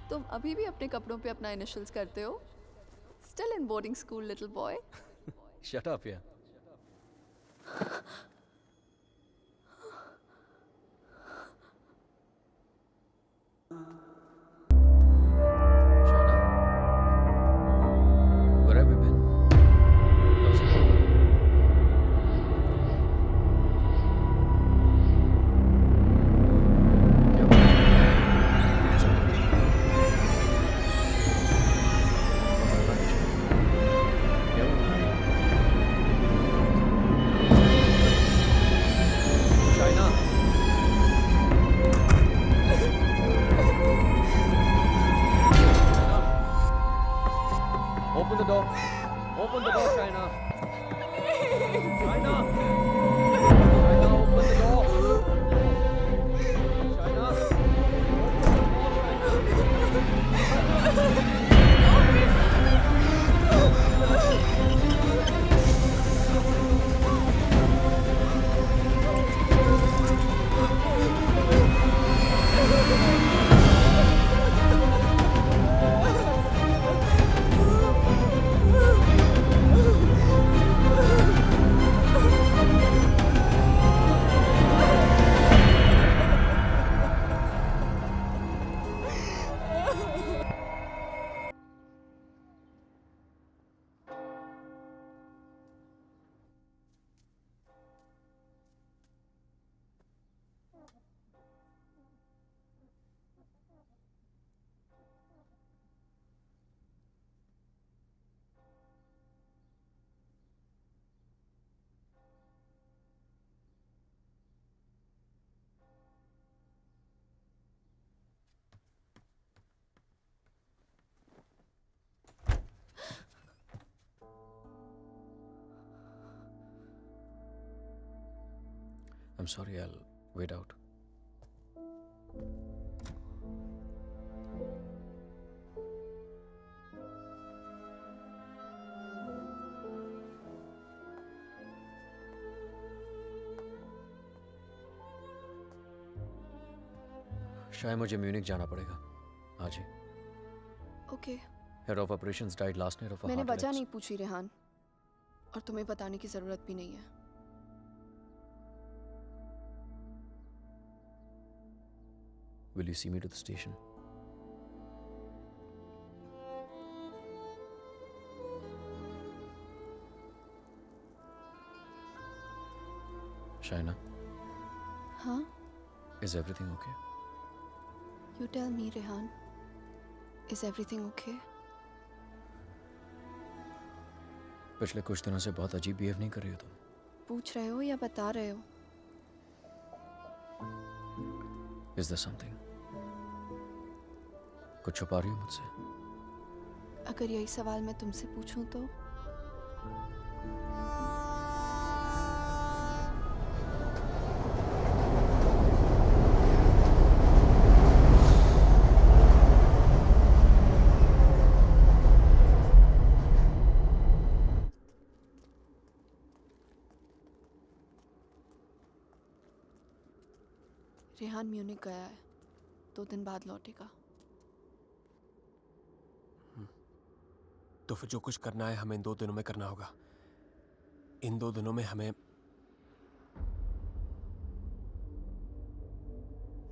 तुम अभी भी अपने कपड़ों पे अपना इनिशियल्स करते हो? Still in boarding school, little boy. Shut up, yeah. Shana, where have you been? How's it going? क्या हुआ? सब ठीक है? क्या हुआ? China. Open the door. Open the door, China. China. China, open the door. China. I'm sorry, I'll wait out. शायद मुझे Munich जाना पड़ेगा आज ही। Okay. Head of operations died last night off मैंने वजह नहीं पूछी रेहान, और तुम्हें बताने की जरूरत भी नहीं है। Will you see me to the station? Shaina, हाँ? is everything okay? You tell me, Rehan. Is everything okay? पिछले कुछ दिनों से बहुत अजीब बिहेव नहीं कर रही हो तुम। पूछ रहे हो या बता रहे हो? Is there something? कुछ छुपा रही हो मुझसे? अगर यही सवाल मैं तुमसे पूछूं तो? रेहान म्यूनिक गया है, 2 दिन बाद लौटेगा। तो फिर जो कुछ करना है हमें इन 2 दिनों में करना होगा। इन 2 दिनों में हमें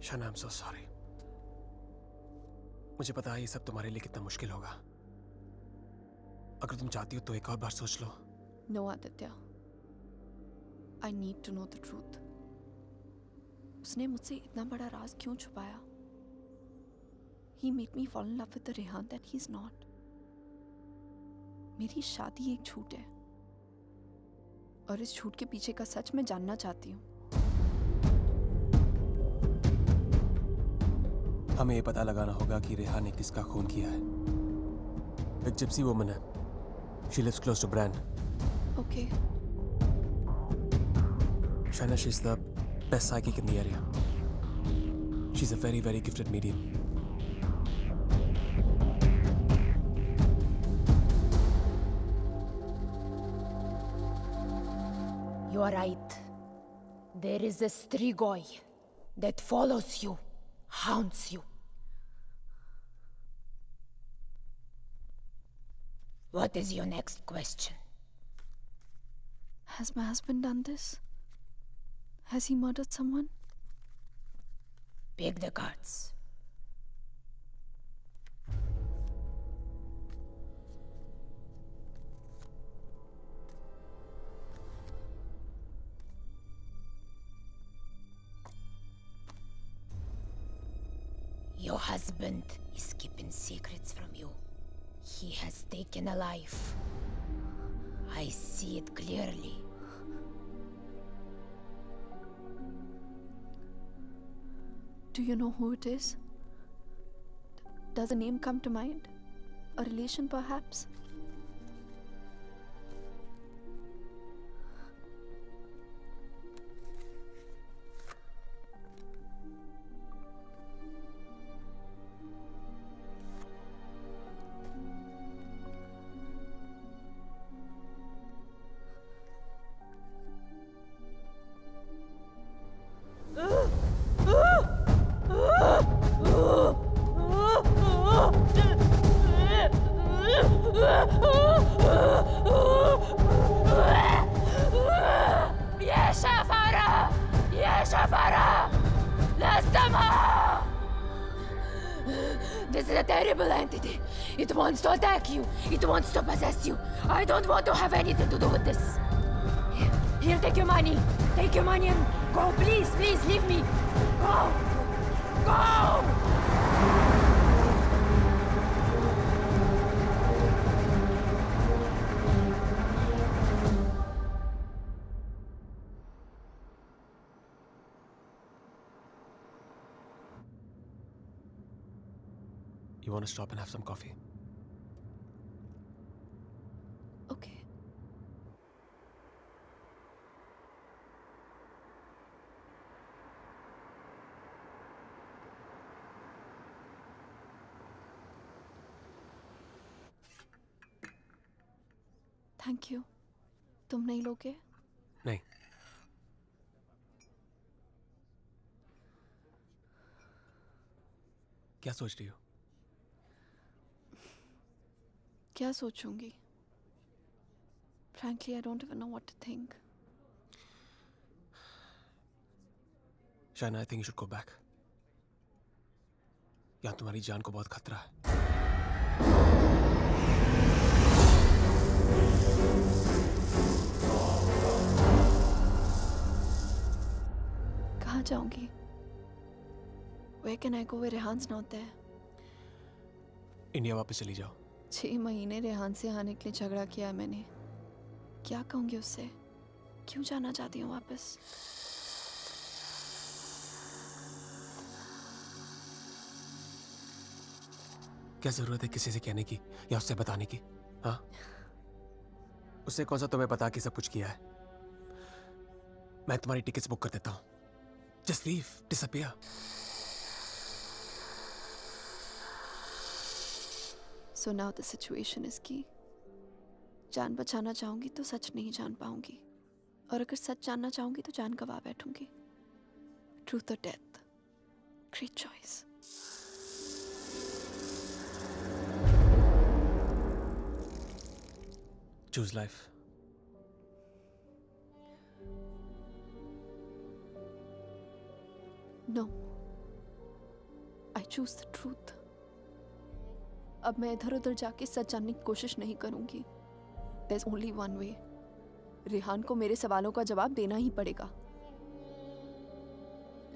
शाना, आई एम सो सॉरी। मुझे पता है ये सब तुम्हारे लिए कितना मुश्किल होगा। अगर तुम चाहती हो तो एक और बार सोच लो। No Aditya, I need to know the truth. उसने मुझसे इतना बड़ा राज क्यों छुपाया? He made me fall in love with the Rehan that he's not. मेरी शादी एक झूठ है, और इस झूठ के पीछे का सच मैं जानना चाहती हूँ। हमें ये पता लगाना होगा कि रेहान ने किसका खून किया है। एक जिप्सी वुमन है। She lives close to Bran. Okay. Shaina, she's the best psychic in the area. She's a very, very gifted medium. You are right. There is a Strigoi that follows you, haunts you. What is your next question? Has my husband done this? Has he murdered someone? Pick the cards. Your husband is keeping secrets from you. He has taken a life. I see it clearly. Do you know who it is? Does a name come to mind? A relation, perhaps? This is a terrible entity. It wants to attack you. It wants to possess you. I don't want to have anything to do with this. Here, take your money. Take your money and go. Please, please, leave me. Go. Go! You want to stop and have some coffee? Okay. Thank you. तुम नहीं लोगे? नहीं। क्या सोच रही हो? क्या सोचूंगी? Frankly, I don't even know what to think. Shaina, I think you should go back. यहाँ तुम्हारी जान को बहुत खतरा है. कहाँ जाऊंगी? Where can I go where Rehan's not there? India वापस चली जाओ. 6 महीने रेहान से आने के लिए झगड़ा किया है मैंने. क्या कहूंगी उससे? क्यों जाना चाहती हूँ वापस? क्या जरूरत है किसी से कहने की या उससे बताने की? हाँ, उसने कौन सा तुम्हें बता के सब कुछ किया है? मैं तुम्हारी टिकट्स बुक कर देता हूँ. Just leave, disappear. So now the situation is key. जान बचाना चाहूंगी तो सच नहीं जान पाऊंगी, और अगर सच जानना चाहूंगी तो जान गवा बैठूंगी. Truth or death? Great choice. Choose life. No. I choose the truth. अब मैं इधर उधर जाके सच जानने की कोशिश नहीं करूंगी. There's only one way. Rehan को मेरे सवालों का जवाब देना ही पड़ेगा.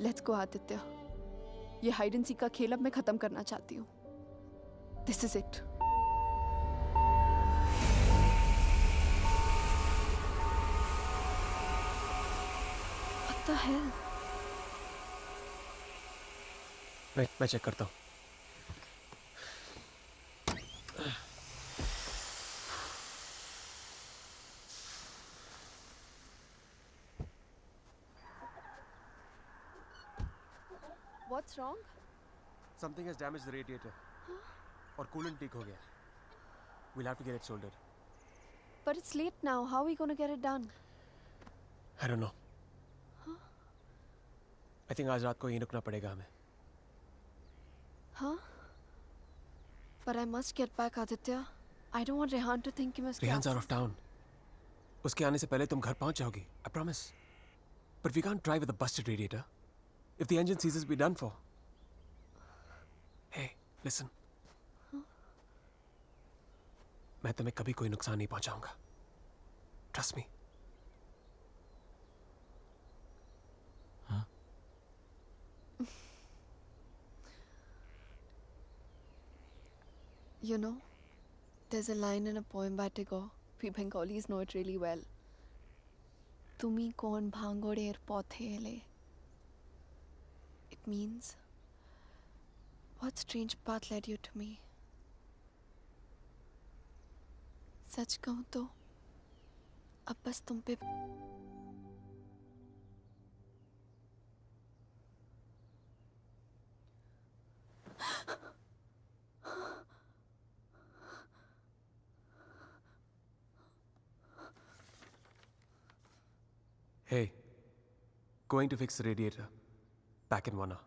Let's go, Aditya. ये हाइड एंड सीक का खेल अब मैं खत्म करना चाहती हूँ. This is it. What the hell? मैं चेक करता हूँ. What's wrong? Something has damaged the radiator. और कूलेंट लीक हो गया. We'll have to get it soldered. But it's late now. How are we going to get it done? I don't know. I think आज रात को यहीं रुकना पड़ेगा हमें. Huh? But I must get back, Aditya. I don't want Rehan to think he must. Rehan's out of town. उसके आने से पहले तुम घर पहुंच जाओगी. I promise. But we can't drive with a busted radiator. If the engine seizes, we're done for. Hey, listen. मैं तुम्हें कभी कोई नुकसान नहीं पहुंचाऊंगा. Trust me. You know, there's a line in a poem by Tagore. We Bengalis know it really well. Tumi kon bhangorer pothele. It means, what strange path led you to me? सच कहूं तो अब बस तुम पे Hey, going to fix the radiator. Back in 1 hour.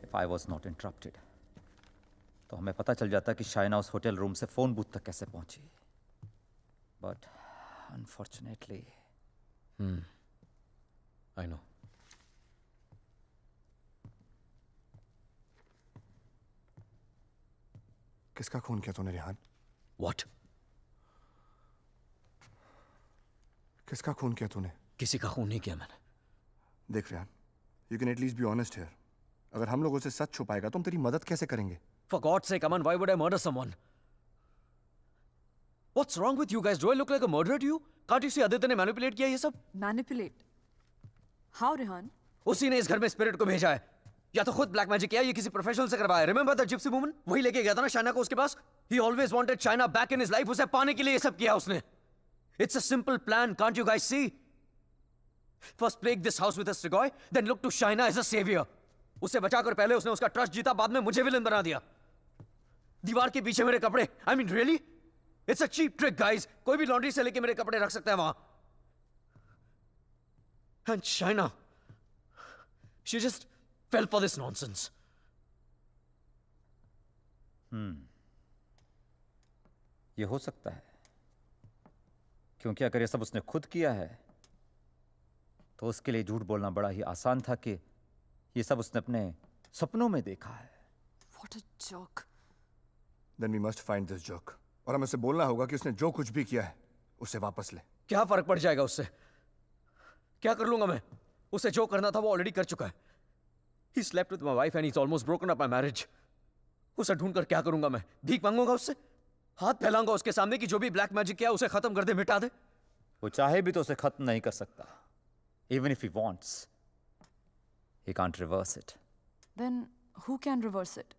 If I was not interrupted, तो हमें पता चल जाता कि शाइना उस होटल रूम से फोन बूथ तक कैसे पहुंची. But unfortunately, I know. किसका खून किया तूने रेहान? What? किसका खून किया तूने? किसी का खून नहीं किया मैंने. देख Rehan, you can at least be honest here. अगर हम लोगों से सच छुपाएगा तो हम तेरी मदद कैसे करेंगे? For God's sake, Aman, why would I murder someone? What's wrong with you guys? Do I look like a murderer to you? Can't you see Aditya ने manipulate किया ये सब? Manipulate? How, Rehan? उसी ने इस घर में स्पिरिट को भेजा है. या तो खुद ब्लैक मैजिक किया या किसी प्रोफेशनल से करवाया. Remember the gypsy woman? वही लेके गया था ना शाइना को उसके पास. He always wanted Shaina back in his life. उसे पाने के लिए ये सब किया उसने. It's a simple plan. Can't you guys see? First plague this house with a Strigoi, then look to Shaina as a savior. उसे बचाकर पहले उसने उसका ट्रस्ट जीता, बाद में मुझे विलन बना दिया. दीवार के पीछे मेरे कपड़े. I mean, really? It's a cheap trick, guys. कोई भी लॉन्ड्री से लेके मेरे कपड़े रख सकता है वहां. And Shaina, she just fell for this nonsense. ये हो सकता है, क्योंकि अगर ये सब उसने खुद किया है तो उसके लिए झूठ बोलना बड़ा ही आसान था कि ये सब उसने अपने सपनों में देखा है. What a joke. Then we must find this joke. और हमें उसे बोलना होगा कि उसने जो कुछ भी किया है उसे वापस ले. क्या फर्क पड़ जाएगा उससे? क्या कर लूंगा मैं? उसे जो करना था वो ऑलरेडी कर चुका है. He slept with my wife and he's almost broken up my marriage. उसे ढूंढकर क्या करूंगा मैं? भीख मांगूंगा उससे? हाथ फैलाऊंगा उसके सामने कि जो भी ब्लैक मैजिक किया उसे खत्म कर दे, मिटा दे? वो चाहे भी तो उसे खत्म नहीं कर सकता. Even if he wants, he can't reverse it. Then who can reverse it?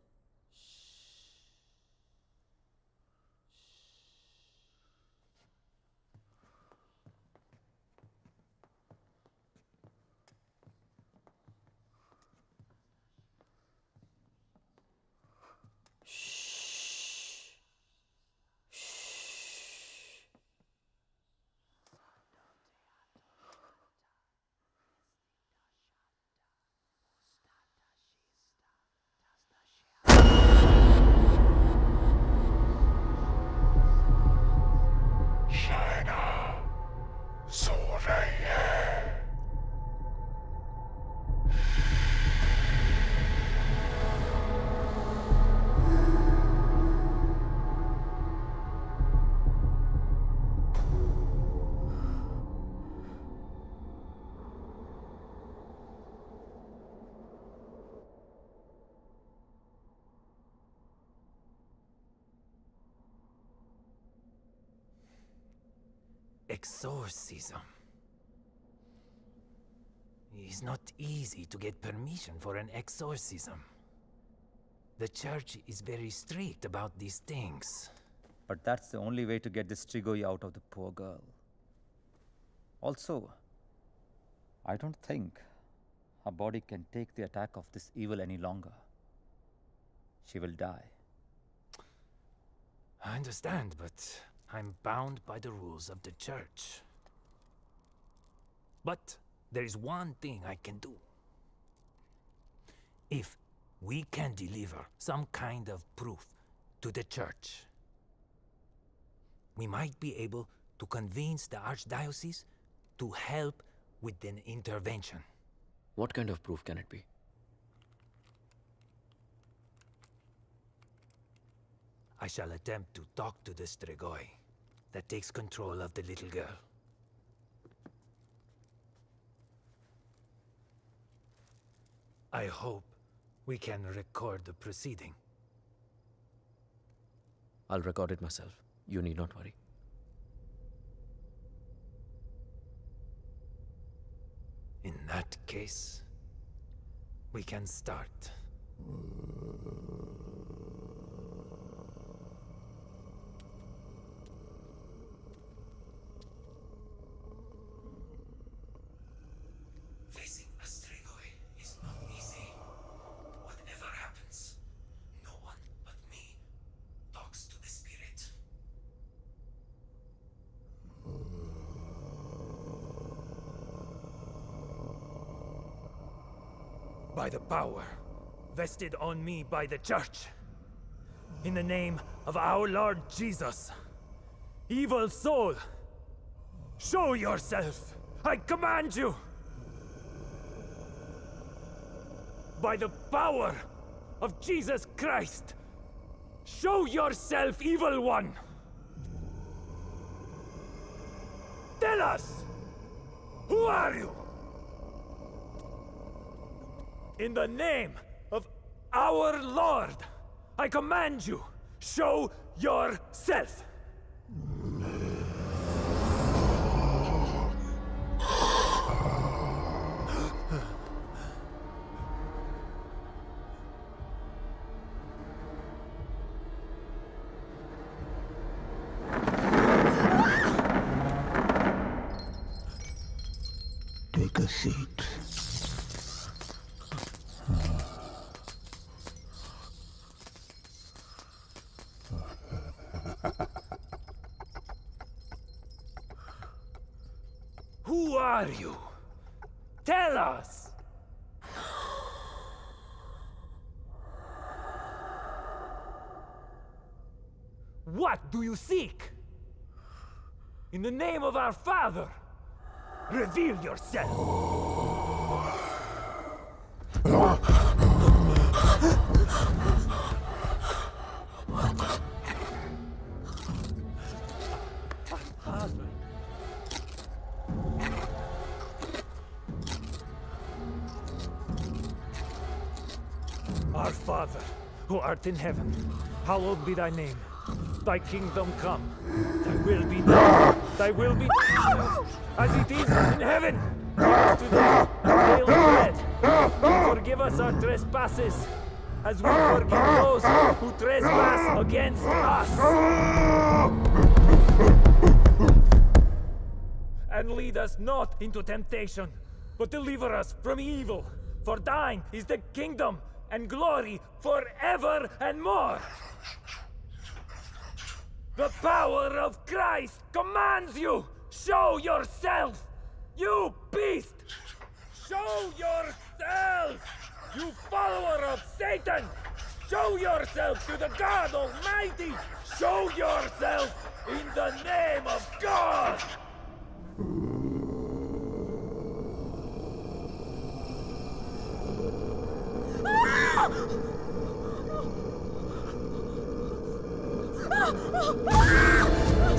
Exorcism. It's not easy to get permission for an exorcism. The church is very strict about these things. But that's the only way to get this Strigoi out of the poor girl. Also, I don't think her body can take the attack of this evil any longer. She will die. I understand, but I'm bound by the rules of the church. But there is one thing I can do. If we can deliver some kind of proof to the church, we might be able to convince the archdiocese to help with an intervention. What kind of proof can it be? I shall attempt to talk to the Strigoi that takes control of the little girl. I hope we can record the proceeding. I'll record it myself. You need not worry. In that case, we can start. Facing a Strigoi is not easy. Whatever happens, no one but me talks to the spirit. By the power vested on me by the Church, in the name of our Lord Jesus, evil soul, show yourself! I command you! By the power of Jesus Christ, show yourself, evil one! Tell us! Who are you? In the name of our Lord, I command you, show yourself! Take a seat. Who are you? Tell us! What do you seek? In the name of our Father, reveal yourself! Our Father, who art in heaven, hallowed be thy name. Thy kingdom come. Thy will be done. Thy will be done as it is in heaven. Give us today our daily bread. And forgive us our trespasses, as we forgive those who trespass against us. And lead us not into temptation, but deliver us from evil. For thine is the kingdom and glory forever and more. The power of Christ commands you! Show yourself! You beast! Show yourself! You follower of Satan! Show yourself to the God Almighty! Show yourself in the name of God!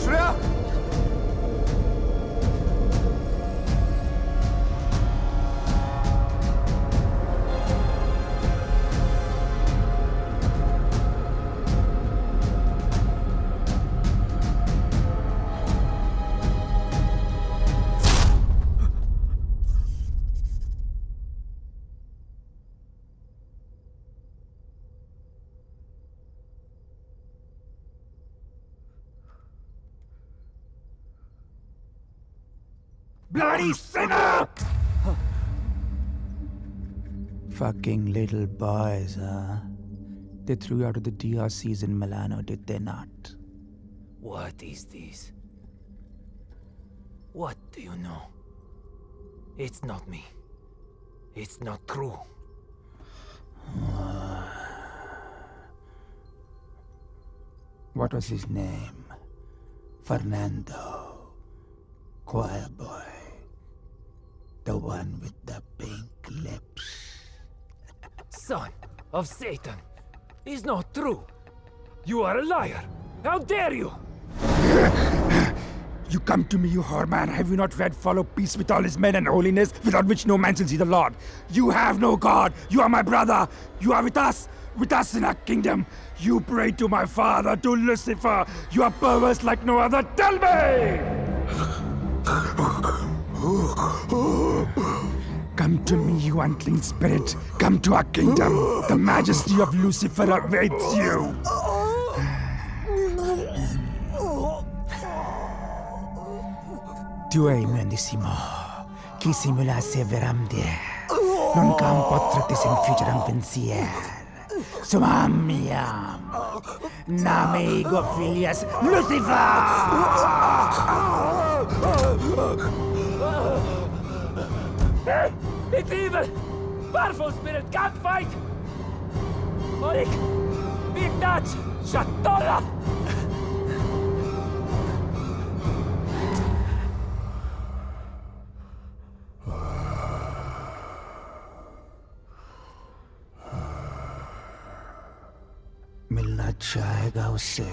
Shreya! Bloody sinner! Fucking little boys, huh? They threw you out of the DRCs in Milano, did they not? What is this? What do you know? It's not me. It's not true. What was his name? Fernando. Choir boy. The one with the pink lips. Son of Satan. Is not true. You are a liar. How dare you? You come to me, you whoreman. Have you not read follow peace with all his men and holiness, without which no man shall see the Lord? You have no God. You are my brother. You are with us in our kingdom. You pray to my father, to Lucifer. You are perverse like no other. Tell me! Come to me, you unclean spirit. Come to our kingdom. The majesty of Lucifer awaits you. Tu hai menissimo. Chi simulasse veramde. Non campo ti senfigeram pensier. Sumamiam. Name ego filias Lucifer! It's evil! Powerful spirit can't fight! Orik! Big touch! Shatola! मिलना चाहेगा उससे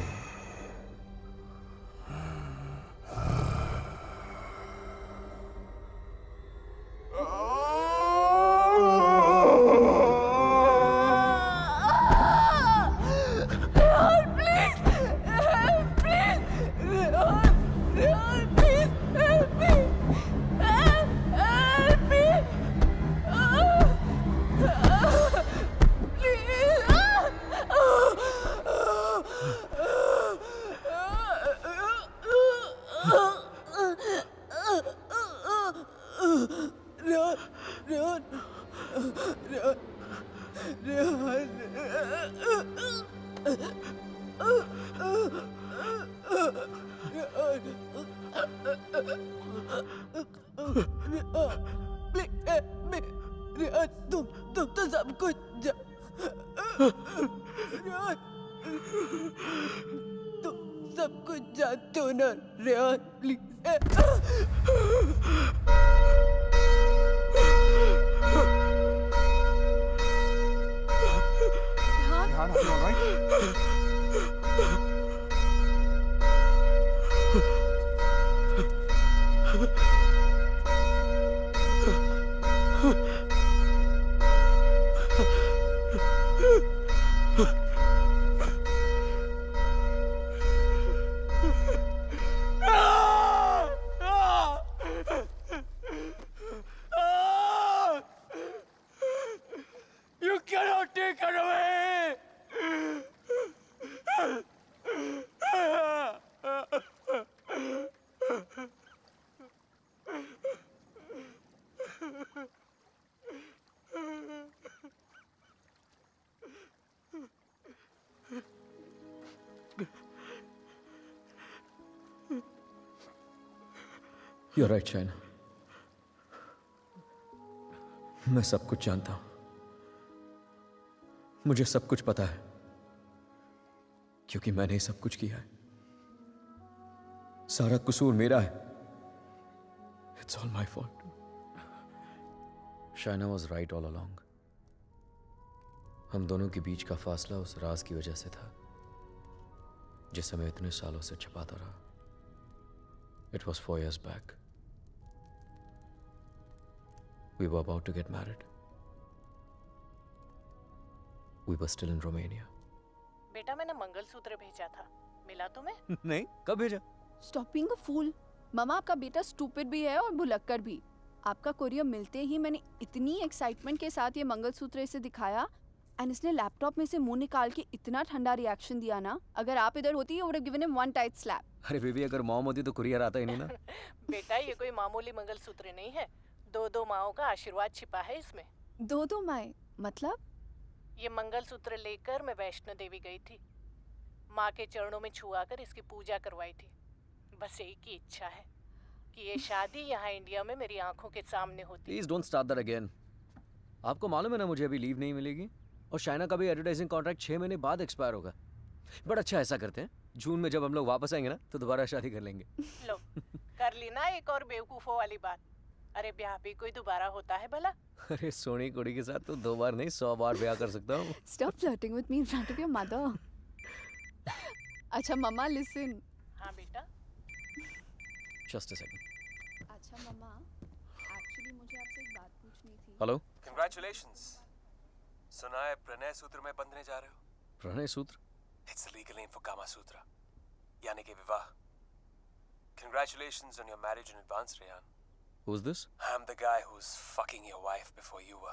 तुम तो सब कुछ तुम सब कुछ जानते हो ना Rehan please Rehan, are you all right? You cannot take her away! You're right, China. मैं सब कुछ जानता हूं. मुझे सब कुछ पता है क्योंकि मैंने ही सब कुछ किया है. सारा कसूर मेरा है. It's all my fault. Shaina was right all along. हम दोनों के बीच का फासला उस राज की वजह से था जिसे मैं इतने सालों से छिपाता रहा. It was 4 years back. We were about to get married. We were still in Romania. बेटा मैंने मंगलसूत्र भेजा था, मिला तुम्हें? नहीं, कब भेजा? Stop being a fool. मामा आपका बेटा स्टूपिड भी है और भुलक्कड़ भी. आपका कोरियर मिलते ही मैंने इतनी एक्साइटमेंट के साथ ये मंगलसूत्र इसे दिखाया एंड इसने लैपटॉप में से मुंह निकाल के इतना ठंडा रिएक्शन दिया ना. अगर आप इधर होती you would have given him one tight slap. अरे बेबी, अगर मॉम होती तो कुरियर आता ही नहीं ना. बेटा ये कोई मामूली मंगलसूत्र नहीं है, 2 माओं का आशीर्वाद छिपा है इसमें. 2 माएं मतलब? ये मंगलसूत्र लेकर मैं वैष्णो देवी गई थी. माँ के चरणों में छुआ कर इसकी पूजा करवाई थी. बस एक ही इच्छा है कि ये शादी यहाँ इंडिया में मेरी आंखों के सामने होती. Please don't start that again. आपको मालूम है ना मुझे अभी लीव नहीं मिलेगी और शाइना का भी एडवर्टाइजिंग कॉन्ट्रैक्ट 6 महीने बाद एक्सपायर होगा. बट अच्छा ऐसा करते हैं, जून में जब हम लोग वापस आएंगे ना तो दोबारा शादी कर लेंगे. लो कर ली ना एक और बेवकूफों वाली बात. अरे ब्याह भी कोई दोबारा होता है भला? अरे सोनी कुड़ी के साथ तो 2 बार नहीं 100 बार ब्याह कर सकता हूँ. Stop flirting with me in front of your mother. अच्छा मम्मा listen. हाँ बेटा. Just a second. अच्छा मम्मा, actually मुझे आपसे एक बात पूछनी थी. हेलो. Congratulations. सुना है प्रणय सूत्र में बंधने जा रहे हो? प्रणय सूत्र? It's the legal name for Kama Sutra. यानी कि विवाह. Congratulations on your marriage in advance, Rehan. Who's this? I'm the guy who's fucking your wife before you were.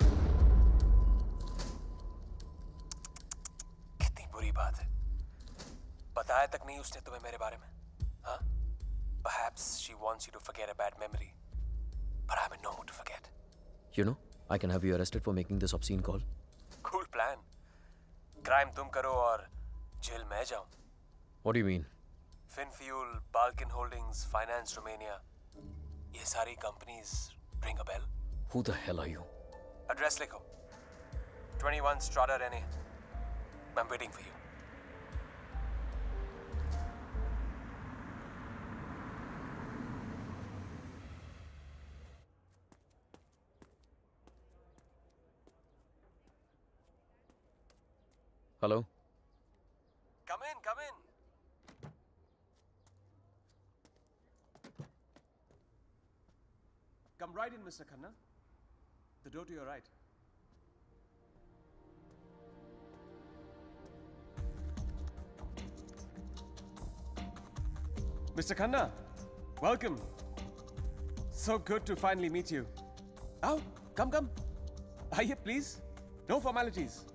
कितनी बुरी बात है. बताया तक नहीं उसने तुम्हें मेरे बारे में, हाँ? Perhaps she wants you to forget a bad memory, but I'm in no mood to forget. You know, I can have you arrested for making this obscene call. Cool plan. Crime तुम करो और jail मैं जाऊं. What do you mean? Finfuel, Balkan Holdings, Finance Romania. ये सारी companies ring a bell. Who the hell are you? Address लिखो. 21 Strada Rene. I'm waiting for you. Hello? Come in, come in. Come right in, Mr. Khanna. The door to your right. Mr. Khanna, welcome. So good to finally meet you. Oh, come, come. Aye, please. No formalities.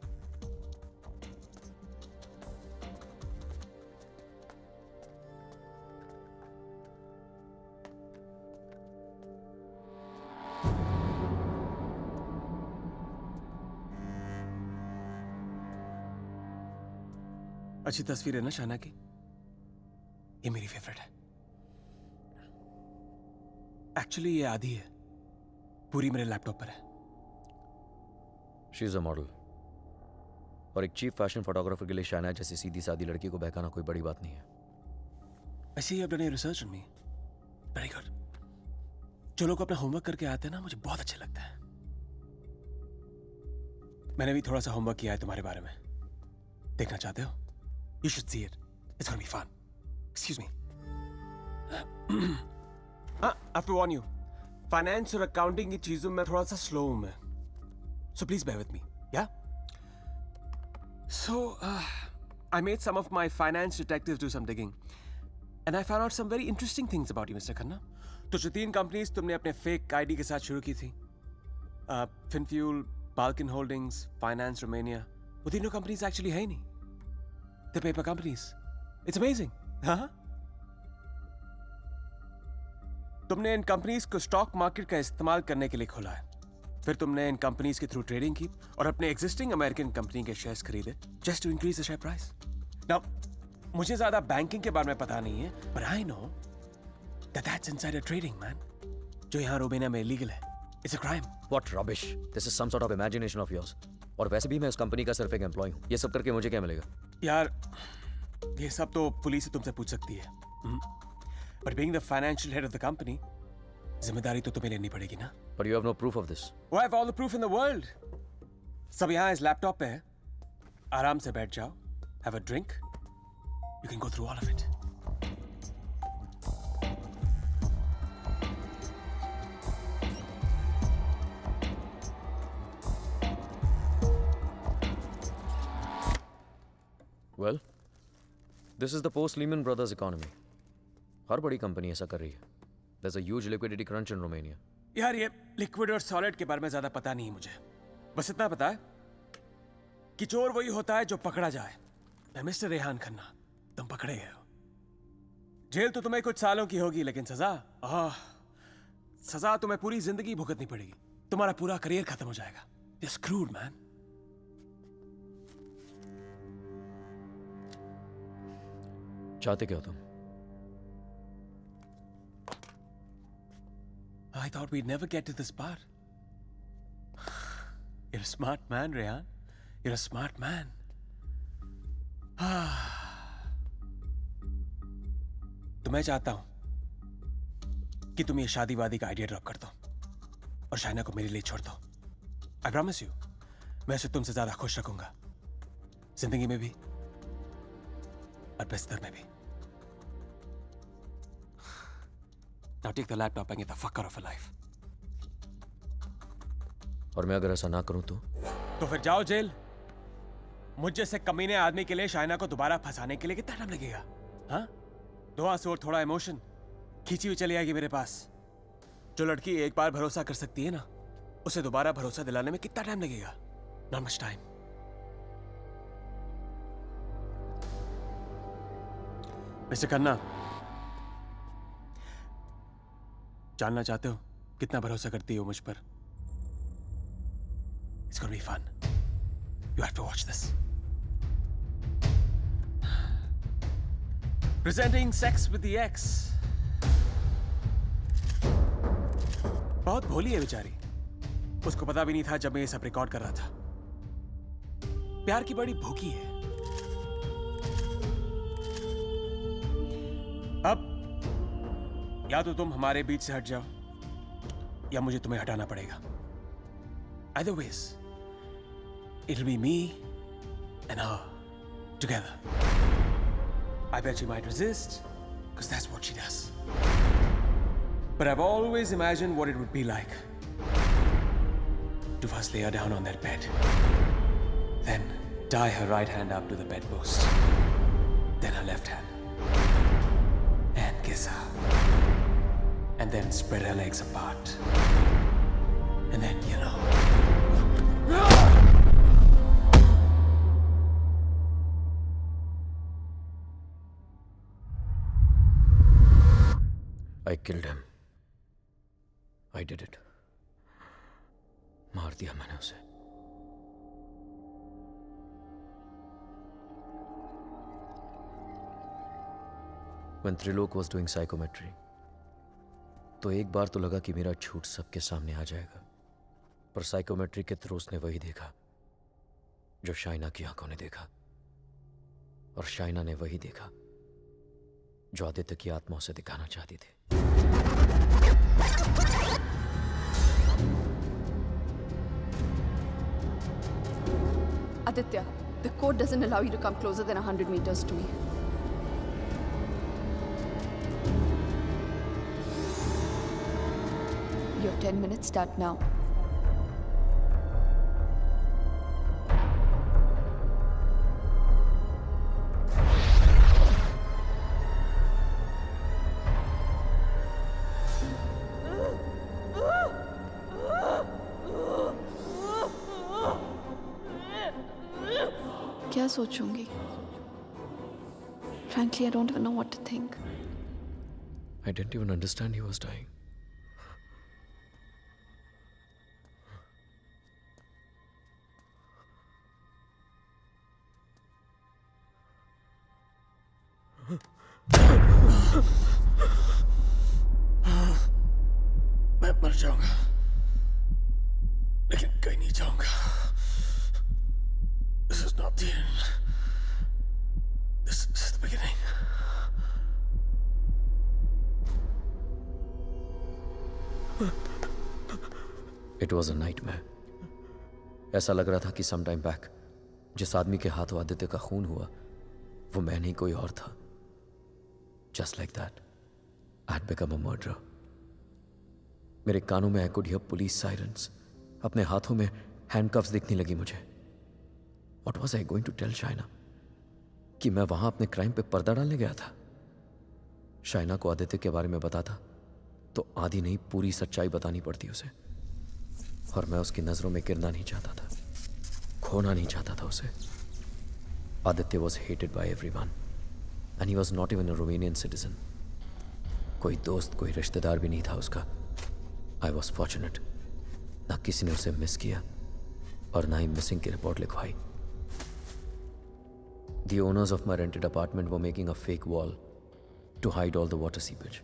अच्छी तस्वीर है ना शाना की? ये मेरी favourite है. Actually ये आधी है, पूरी मेरे लैपटॉप पर है. She is a model. और एक चीफ फैशन फोटोग्राफर के लिए शाना जैसी सीधी सादी लड़की को बहकाना कोई बड़ी बात नहीं है. I see you have done your research on me. Very good. जो लोग अपना होमवर्क करके आते हैं ना, मुझे बहुत अच्छे लगता है. मैंने भी थोड़ा सा होमवर्क किया है तुम्हारे बारे में. देखना चाहते हो? You should see it. It's gonna be fun. Excuse me. I have to warn you. Finance और accounting की चीजों में थोड़ा सा slow हूँ मैं. So please bear with me. Yeah? So, I made some of my finance detectives do some digging. And I found out some very interesting things about you, Mr. Khanna. तो जो 3 companies तुमने अपने fake ID के साथ शुरू की थी, Finfuel, Balkan Holdings, Finance Romania, वो तीनों companies actually है ही नहीं. The paper companies. It's amazing. हाँ? तुमने इन कंपनीज को स्टॉक मार्केट का इस्तेमाल करने के लिए खोला है. फिर तुमने इन कंपनीज के थ्रू ट्रेडिंग की और अपने एग्जिस्टिंग अमेरिकन कंपनी के शेयर्स खरीदे just to increase the share price. Now मुझे ज्यादा बैंकिंग के बारे में पता नहीं है, but I know that that's insider trading man, जो यहाँ रोमेनिया में इलीगल है. It's a crime. What rubbish. This is some sort of imagination of yours. और वैसे भी मैं उस कंपनी का सिर्फ एक एम्प्लॉय हूँ. ये सब करके मुझे क्या मिलेगा? यार ये सब तो पुलिस तुमसे पूछ सकती है. But being the financial head of the company, जिम्मेदारी तो तुम्हें लेनी पड़ेगी ना. But you have no proof of this. Oh, I have all the proof in the world. सब यहाँ इस लैपटॉप पे है. आराम से बैठ जाओ. Have a drink. You can go through all of it. Well, this is the post-Lehman Brothers economy. हर बड़ी कंपनी ऐसा कर रही है. There's a huge liquidity crunch in Romania. यार ये लिक्विड और सॉलिड के बारे में ज्यादा पता नहीं है मुझे. बस इतना पता है कि चोर वही होता है जो पकड़ा जाए. मैं मिस्टर रेहान खन्ना, तुम पकड़े गए हो. जेल तो तुम्हें कुछ सालों की होगी, लेकिन सजा तुम्हें पूरी जिंदगी भुगतनी पड़ेगी. तुम्हारा पूरा करियर खत्म हो जाएगा. You're screwed, man. चाहते क्या हो तुम? I thought we'd never get to this part. You're a smart man, Rehan. You're a smart man. तो मैं चाहता हूं कि तुम ये शादी वादी का आइडिया ड्रॉप कर दो और शाइना को मेरे लिए छोड़ दो. I promise you, मैं उसे तुमसे ज्यादा खुश रखूंगा, जिंदगी में भी और बिस्तर में भी. Now take the laptop and get the fuck out of her life. और मैं अगर ऐसा ना करूं तो फिर जाओ जेल. मुझ जैसे कमीने आदमी के लिए शाइना को दोबारा फंसाने के लिए कितना टाइम लगेगा? हाँ? 2 आंसू और थोड़ा इमोशन, खींची हुई चली आएगी मेरे पास. जो लड़की एक बार भरोसा कर सकती है ना, उसे दोबारा भरोसा दिलाने में कितना टाइम लगेगा? Not much time. Mister Khanna, जानना चाहते हो कितना भरोसा करती हो मुझ पर? It's gonna be fun. You have to watch this. Presenting Sex with the Ex. बहुत भोली है बेचारी। उसको पता भी नहीं था जब मैं ये सब रिकॉर्ड कर रहा था। प्यार की बड़ी भूखी है। अब या तो तुम हमारे बीच से हट जाओ या मुझे तुम्हें हटाना पड़ेगा। Either ways, it'll be me and her together. I bet she might resist, because that's what she does. But I've always imagined what it would be like to first lay her down on that bed, then tie her right hand up to the bedpost, then her left hand, and kiss her, and then spread her legs apart, and then, you know. I killed him. I did it. मार दिया मैंने उसे। When Trilok was doing psychometry, तो एक बार तो लगा कि मेरा झूठ सबके सामने आ जाएगा, पर साइकोमेट्री के थ्रू उसने वही देखा जो शाइना की आंखों ने देखा, और शाइना ने वही देखा जो आदित्य की आत्मा उसे दिखाना चाहती थी। Aditya, the code doesn't allow you to come closer than 100 meters to me. Your 10 minutes start now. क्या सोचूंगी? Frankly, I don't even know what to think. I didn't even understand he was dying. मैं मर जाऊंगा, लेकिन कहीं नहीं जाऊंगा। This is not the end. This is the beginning. It was a nightmare. ऐसा लग रहा था कि some time back जिस आदमी के हाथों आदित्य का खून हुआ वो मैं नहीं कोई और था। Just like that, I had become a murderer. मेरे कानों में I could hear police sirens. अपने हाथों में handcuffs दिखने लगी मुझे। What was I going to tell Shaina? कि मैं वहां अपने क्राइम पे पर्दा डालने गया था। शाइना को आदित्य के बारे में बताता तो आधी नहीं पूरी सच्चाई बतानी पड़ती उसे, और मैं उसकी नजरों में गिरना नहीं चाहता था, खोना नहीं चाहता था उसे। Aditya was hated by everyone and he was not even a Romanian citizen. कोई दोस्त कोई रिश्तेदार भी नहीं था उसका। I was fortunate. ना किसी ने उसे मिस किया और ना ही मिसिंग की रिपोर्ट लिखवाई। The owners of my rented apartment were making a fake wall to hide all the water seepage.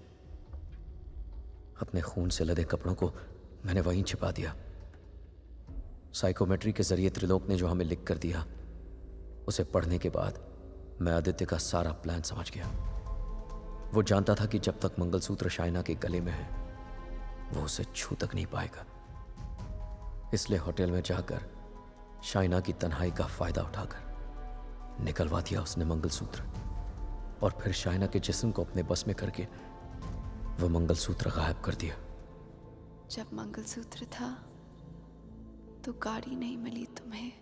अपने खून से लदे कपड़ों को मैंने वहीं छिपा दिया। साइकोमेट्री के जरिए त्रिलोक ने जो हमें लिख कर दिया, उसे पढ़ने के बाद मैं आदित्य का सारा प्लान समझ गया। वो जानता था कि जब तक मंगलसूत्र शाइना के गले में है वो उसे छू तक नहीं पाएगा। इसलिए होटल में जाकर शाइना की तन्हाई का फायदा उठाकर निकलवा दिया उसने मंगलसूत्र, और फिर शाइना के जिस्म को अपने बस में करके वो मंगलसूत्र गायब कर दिया। जब मंगलसूत्र था तो गाड़ी नहीं मिली तुम्हें,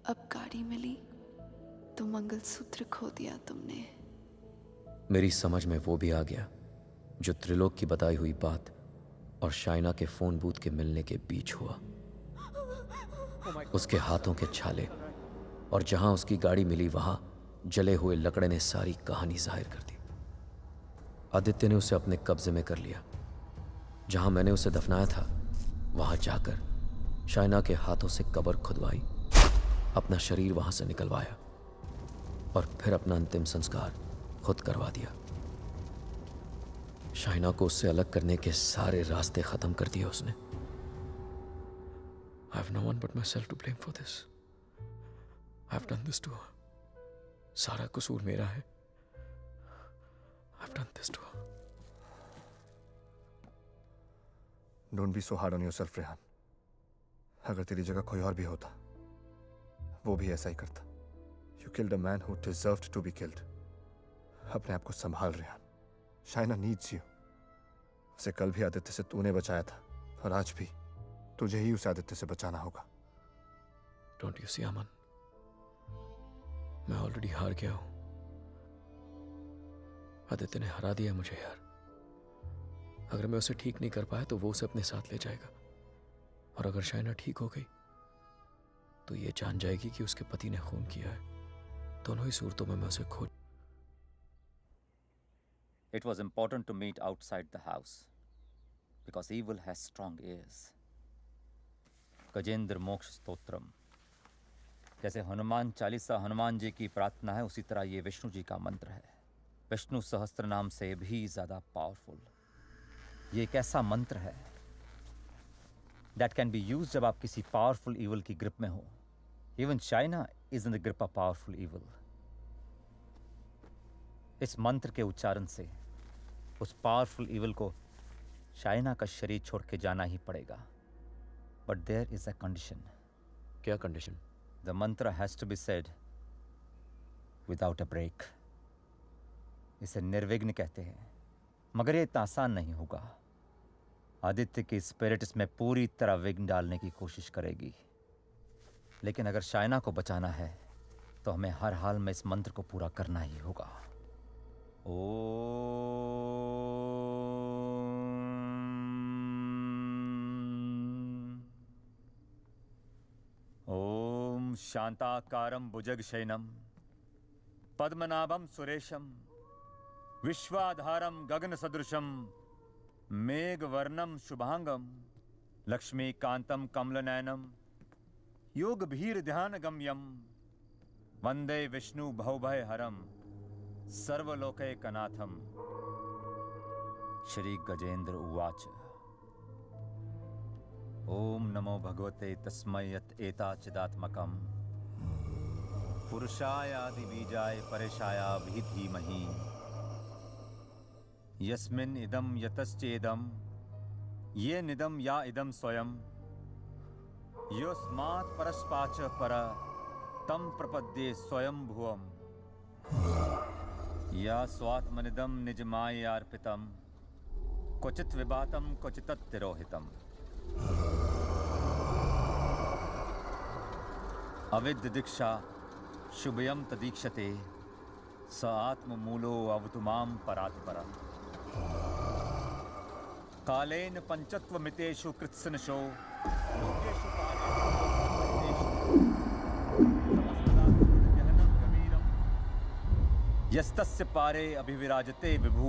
अब गाड़ी मिली तो मंगलसूत्र खो दिया तुमने। मेरी समझ में वो भी आ गया जो त्रिलोक की बताई हुई बात और शाइना के फोन बूथ के मिलने के बीच हुआ। उसके हाथों के छाले और जहां उसकी गाड़ी मिली वहां जले हुए लकड़े ने सारी कहानी जाहिर कर दी। आदित्य ने उसे अपने कब्जे में कर लिया। जहां मैंने उसे दफनाया था वहां जाकर शाइना के हाथों से कब्र खुदवाई, अपना शरीर वहां से निकलवाया और फिर अपना अंतिम संस्कार खुद करवा दिया। शाइना को उससे अलग करने के सारे रास्ते खत्म कर दिए उसने। I have no one but myself to blame for this. I have done this to her. सारा कसूर मेरा है। I have done this to her. Don't be so hard on yourself, Rehan. अगर तेरी जगह कोई और भी होता, वो भी ऐसा ही करता। You killed a man who deserved to be killed. अपने आप को संभाल, रेहान। Shaina needs you. उसे कल भी आदित्य से तूने बचाया था और आज भी तुझे ही उसे आदित्य से बचाना होगा। Don't you see, अमन? मैं ऑलरेडी हार गया हूं। आदित्य ने हरा दिया मुझे यार। अगर मैं उसे ठीक नहीं कर पाया तो वो उसे अपने साथ ले जाएगा, और अगर शाइना ठीक हो गई तो ये जान जाएगी कि उसके पति ने खून किया है। दोनों ही सूरतों में मैं उसे खो। It was important to meet outside the house because evil has strong ears. Gajendra मोक्ष स्तोत्रम, जैसे हनुमान चालीसा हनुमान जी की प्रार्थना है, उसी तरह ये विष्णु जी का मंत्र है। विष्णु सहस्त्र नाम से भी ज्यादा पावरफुल। ये एक ऐसा मंत्र है that can be used जब आप किसी पावरफुल evil की ग्रिप में हो। Even China is in the grip of powerful evil. इस मंत्र के उच्चारण से उस पावरफुल evil को चाइना का शरीर छोड़ के जाना ही पड़ेगा। But there is a condition. क्या condition? The mantra has to be said without a break. इसे निर्विघ्न कहते हैं, मगर ये इतना आसान नहीं होगा। आदित्य की स्पिरिट इसमें पूरी तरह विघ्न डालने की कोशिश करेगी, लेकिन अगर शाइना को बचाना है तो हमें हर हाल में इस मंत्र को पूरा करना ही होगा। ओम शांताकारं भुजगशयनं पद्मनाभं सुरेशं विश्वाधारं गगनसदृशं मेघवर्णं शुभांगं लक्ष्मीकान्तं कमलनयनं योगभीर्ध्यानगम्यं वंदे विष्णु भवभयहरं सर्वलोकैकनाथं। श्री गजेंद्र उवाच। ओम नमो भगवते तस्मै यत् एताचिदात्मकं पुरुषाय आदिबीजाय परेशाय धीमहि यस्मिन् इदं यतश्चेदं ये निदं या इदं स्वयं योस्मात् परस्पाच पर तं प्रपद्ये स्वयं भुवम् या स्वात्मनिदं निजमायार्पितं क्वचित् विभातं क्वचित् तिरोहितम् अविद्य दीक्षा शुभयं तदीक्षते स आत्ममूलो अवतु मां परात्परा। कालेन पंचत्वमितेषु कृत्सनशो लोकेषु यस्तस्य पारे अभिविराजते विभु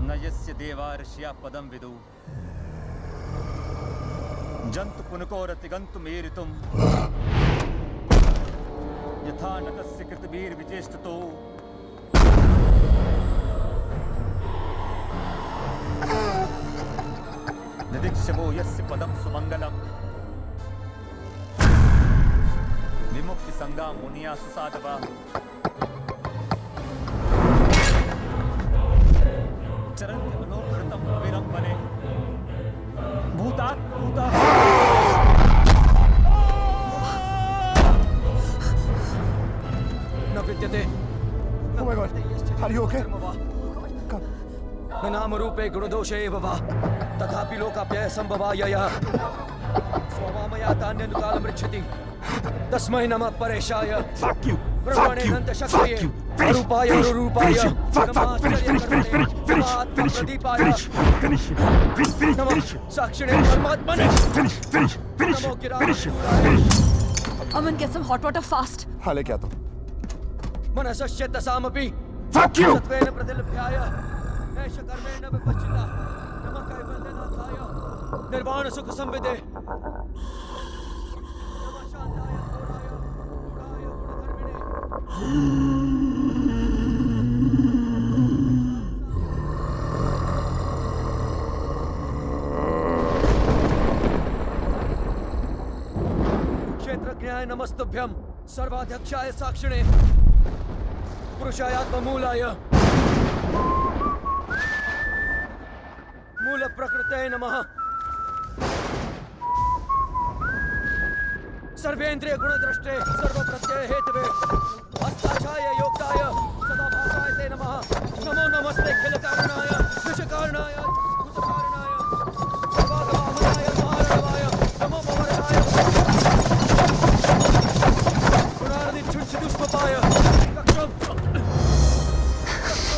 न यस्य देवा ऋषिया पदं विदु जंतु पुनकोरतिगन्तुमेरितुं यथा नतस्य कृतवीर्विचेष्टतो निदीक्षवो यस्य पदं सुमंगलम् विमुक्ति संगा मुनिया सुसाधवा चरन्ति मनोकृतं विरंबने भूतात् भूता न विद्यते। Oh my God, are you okay? न नामरूपे गुणदोषे एव वा तथापि लोकाप्यय संभवायः स्ववामया तान्यनुकालमृच्छति तस्मै नमः परेशाय। Fuck you! Fuck you! Fuck you! Finish! Finish! Finish him! Fuck! Fuck! Finish! Finish! Finish! Finish! Finish! Finish! Finish! Finish! Finish! Finish! Sakshine Paramatmane! Finish! Finish! Finish! Finish! Finish! Aman, get some hot water fast. हाँ लेके आता हूँ. Manasashyata samapi. Fuck you! Satvena pradilabhyaya. Esha karmena vipachita. Namakai vandana thaya. Nirvana sukha samvide. Namashandaya puraya. Puraya purakarmine. क्षेत्रज्ञाय नमस्तभ्यम सर्वाध्यक्षाय साक्षिणे पुरुषायात्ममूलाय मूल प्रकृते नमः सर्वेन्द्रिय गुणद्रष्टे सर्वप्रत्यय Hathaway हस्ताक्षाय योक्ताय सदाभासाय ते नमः नमो नमस्ते खिल कारणाय विषकारणाय भूतकारणाय सर्वागमामनाय महारणवाय नमो भवरणाय गुणारधि छुच्छुदुष्पपाय कक्षम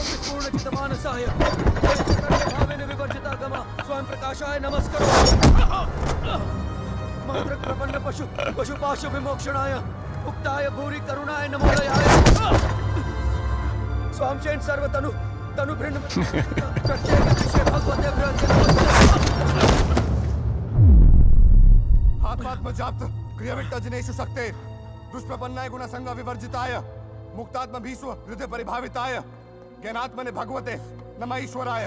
विपूर्णचितमानसाय भावेन विवर्जितागमा स्वयं प्रकाशाय नमस्करो मंत्र प्रपन्न पशुपाशु विमोक्षणाय उक्ताय भूरि करुणाय नमोदयाय स्वामचेन सर्वतनु तनु भृन्न प्रत्येक विषय भगवते भ्रंते आत्मात्म जाप्त क्रियाविट्ट जनेषु शक्ते दुष्प्रपन्नाय गुणसंग विवर्जिताय मुक्तात्म भीष्व हृदय परिभाविताय ज्ञानात्मने भगवते नमः ईश्वराय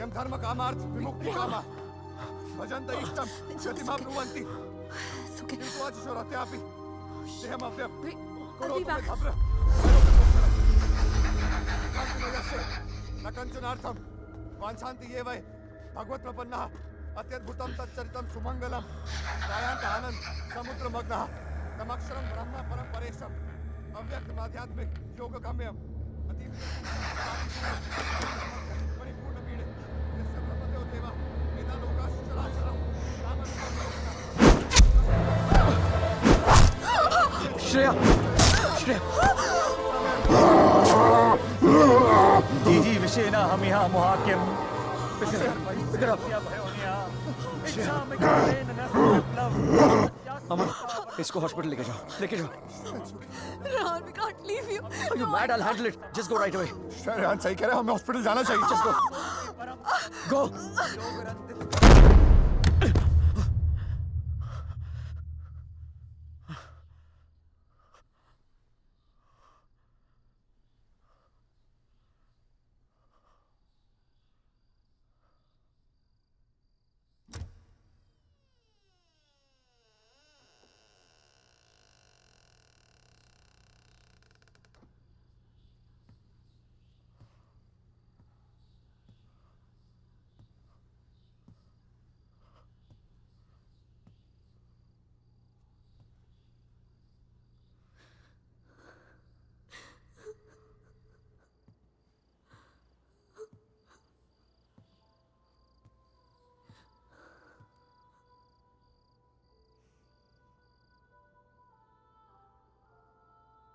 यम धर्म कामार्थ विमुक्ति कामा भजन्त इष्टम गतिमा ब्रुवन्ति किन्तु अचिशोरत्यापि देहमव्यम करोतु मे भद्र कान्तिमयस्य न कञ्चनार्थं वाञ्छन्ति ये वै भगवत्प्रपन्नः अत्यद्भुतं तच्चरितं सुमङ्गलं त्रायान्त आनन्द समुद्रमग्नः तमक्षरं ब्रह्म परं परेशम् अव्यक्तमाध्यात्मिक योगगम्यम् परिपूर्णपीडे यस्य ब्रह्मदेव देवा वेदालोकाश्चराचरम् श्रेया श्रेया दीजी विषेना हम यहाँ मुहाक्यम अमन इसको हॉस्पिटल लेके जाओ Rehan, we can't leave you. Are you mad? I'll handle it. Just go right away. Rehan सही कह रहे हैं, हमें हॉस्पिटल जाना चाहिए. Just go. Go.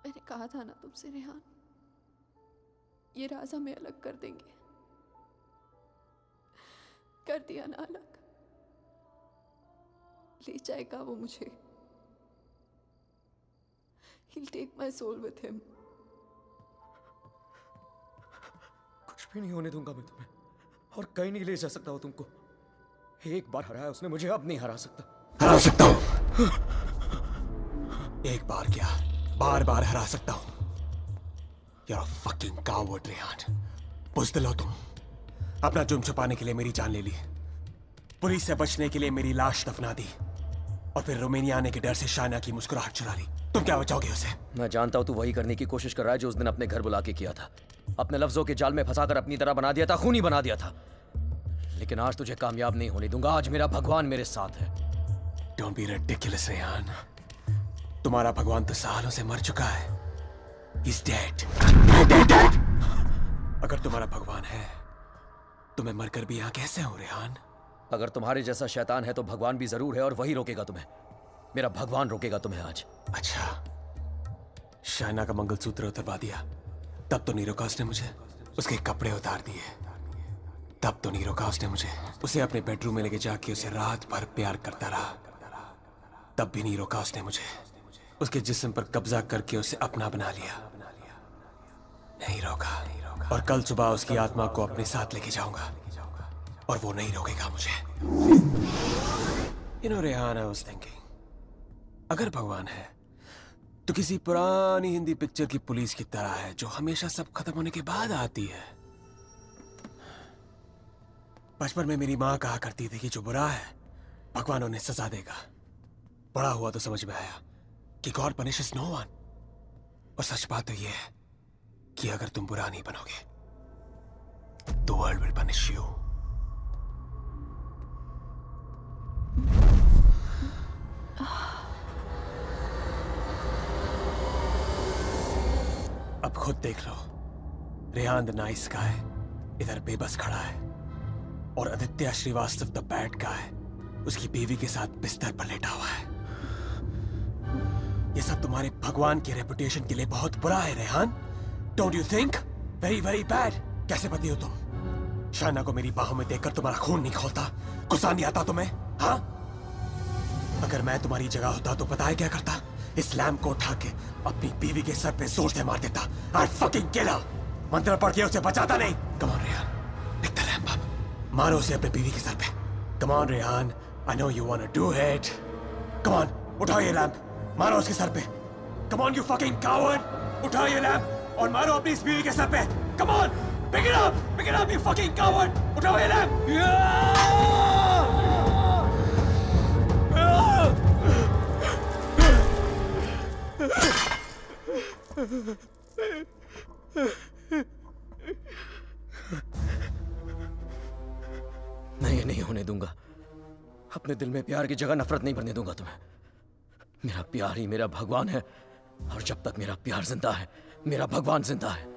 मैंने कहा था ना तुमसे रेहान, ये राज हमें अलग कर देंगे. कर दिया ना अलग. ले जाएगा वो मुझे. He'll take my soul with him. कुछ भी नहीं होने दूंगा मैं तुम्हें, और कहीं नहीं ले जा सकता हूँ तुमको. एक बार हराया उसने मुझे, अब नहीं हरा सकता. हरा सकता हूँ. एक बार क्या, बार बार हरा सकता हूँ. You're a fucking coward, Rehan. बुज़दिल हो तुम. अपना जुर्म छुपाने के लिए मेरी जान ले ली, पुलिस से बचने के लिए मेरी लाश दफना दी, और फिर रोमानिया आने के डर से शाइना की मुस्कुराहट चुरा ली. तुम क्या बचाओगे उसे? मैं जानता हूँ तू वही करने की कोशिश कर रहा है जो उस दिन अपने घर बुला के किया था. अपने लफ्जों के जाल में फंसाकर अपनी तरह बना दिया था, खूनी बना दिया था. लेकिन आज तुझे कामयाब नहीं होने दूंगा. आज मेरा भगवान मेरे साथ है. Don't be ridiculous, Rehan. तुम्हारा भगवान तो सालों से मर चुका है. He's dead. Dead. अगर तुम्हारा भगवान है तो मैं मरकर भी यहाँ कैसे हूँ, रेहान? अगर तुम्हारे जैसा शैतान है तो भगवान भी जरूर है, और वही रोकेगा तुम्हें. मेरा भगवान रोकेगा तुम्हें आज. अच्छा, शाइना का मंगलसूत्र उतरवा दिया, तब तो नीरोकास ने मुझे उसके कपड़े उतार दिए। तब तो नीरोकास ने मुझे उसे अपने बेडरूम में लेके जाके उसे रात भर प्यार करता रहा। तब भी नीरोकास ने मुझे उसके जिस्म पर कब्जा करके उसे अपना बना लिया। नहीं रोका, और कल सुबह उसकी आत्मा को अपने साथ लेके जाऊंगा और वो नहीं रोकेगा मुझे। You know, Rehan, I was thinking, अगर भगवान है तो किसी पुरानी हिंदी पिक्चर की पुलिस की तरह है जो हमेशा सब खत्म होने के बाद आती है। बचपन में मेरी माँ कहा करती थी कि जो बुरा है भगवान उन्हें सजा देगा। बड़ा हुआ तो समझ में आया कि गॉड पनिशेस नो वन। और सच बात तो ये है कि अगर तुम बुरा नहीं बनोगे तो वर्ल्ड विल पनिश यू। अब खुद देख लो, रेहान द नाइस गाय इधर बेबस खड़ा है और Aditya Srivastava the bad guy उसकी बीवी के साथ बिस्तर पर लेटा हुआ है। ये सब तुम्हारे भगवान की रेपुटेशन के लिए बहुत बुरा है Rehan. Don't you think? Very very bad. कैसे पति हो तुम? शाइना को मेरी बाहों में देखकर तुम्हारा खून नहीं खोलता? गुस्सा नहीं आता तुम्हें? हाँ, अगर मैं तुम्हारी जगह होता तो पता है क्या करता? इस लैम्प को उठा के अपनी बीवी के सर पे जोर से मार देता। I'd fucking kill her। मंत्र पढ़ के उसे बचाता नहीं। Come on Rehan, pick the lamp up। मारो उसे अपने बीवी के सर पे। Come on Rehan, I know you wanna do it। Come on, उठाओ ये लैम्प, मारो उसके सर पे। Come on you fucking coward, उठाओ ये लैम्प और मारो अपनी इस बीवी के सर पे। Come on, pick it up you fucking coward, उठाओ ये लैम्प। मैं ये नहीं होने दूंगा। अपने दिल में प्यार की जगह नफरत नहीं भरने दूंगा तुम्हें। मेरा प्यार ही मेरा भगवान है और जब तक मेरा प्यार जिंदा है मेरा भगवान जिंदा है।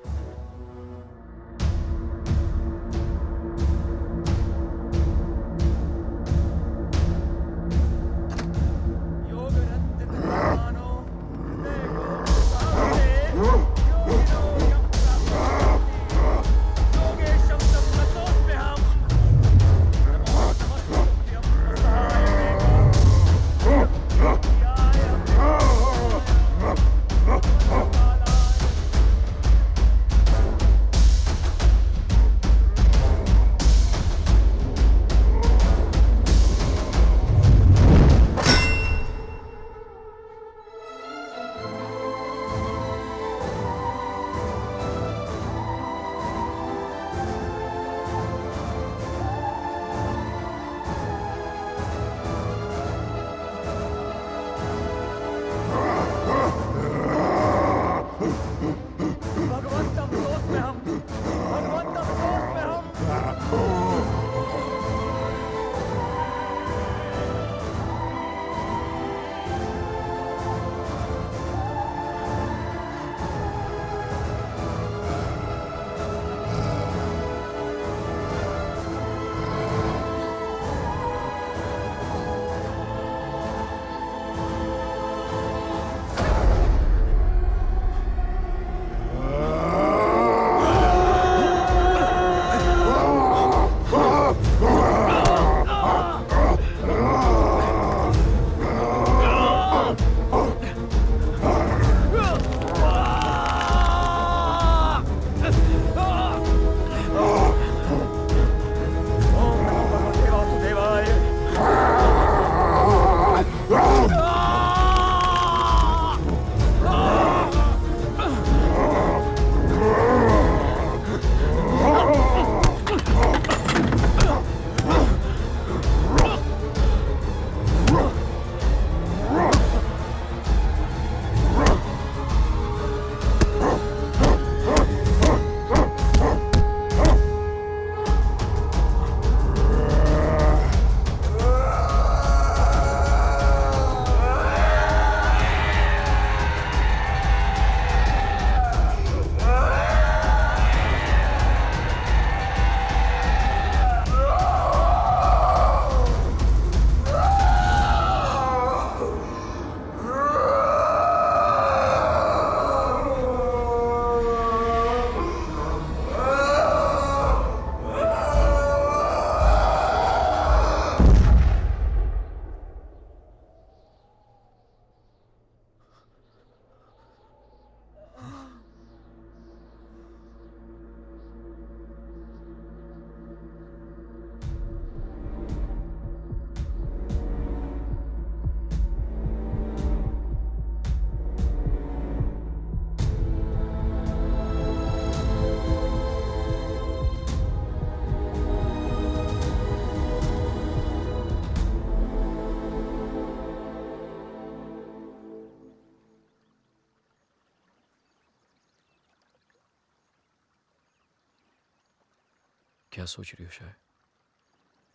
क्या सोच रही हो शायद?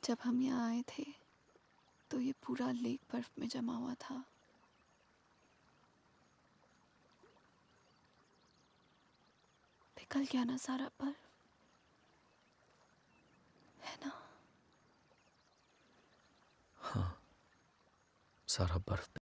जब हम यहाँ आए थे तो ये पूरा लेक बर्फ में जमा हुआ था। पिघल गया ना सारा बर्फ, है ना? हाँ, सारा बर्फ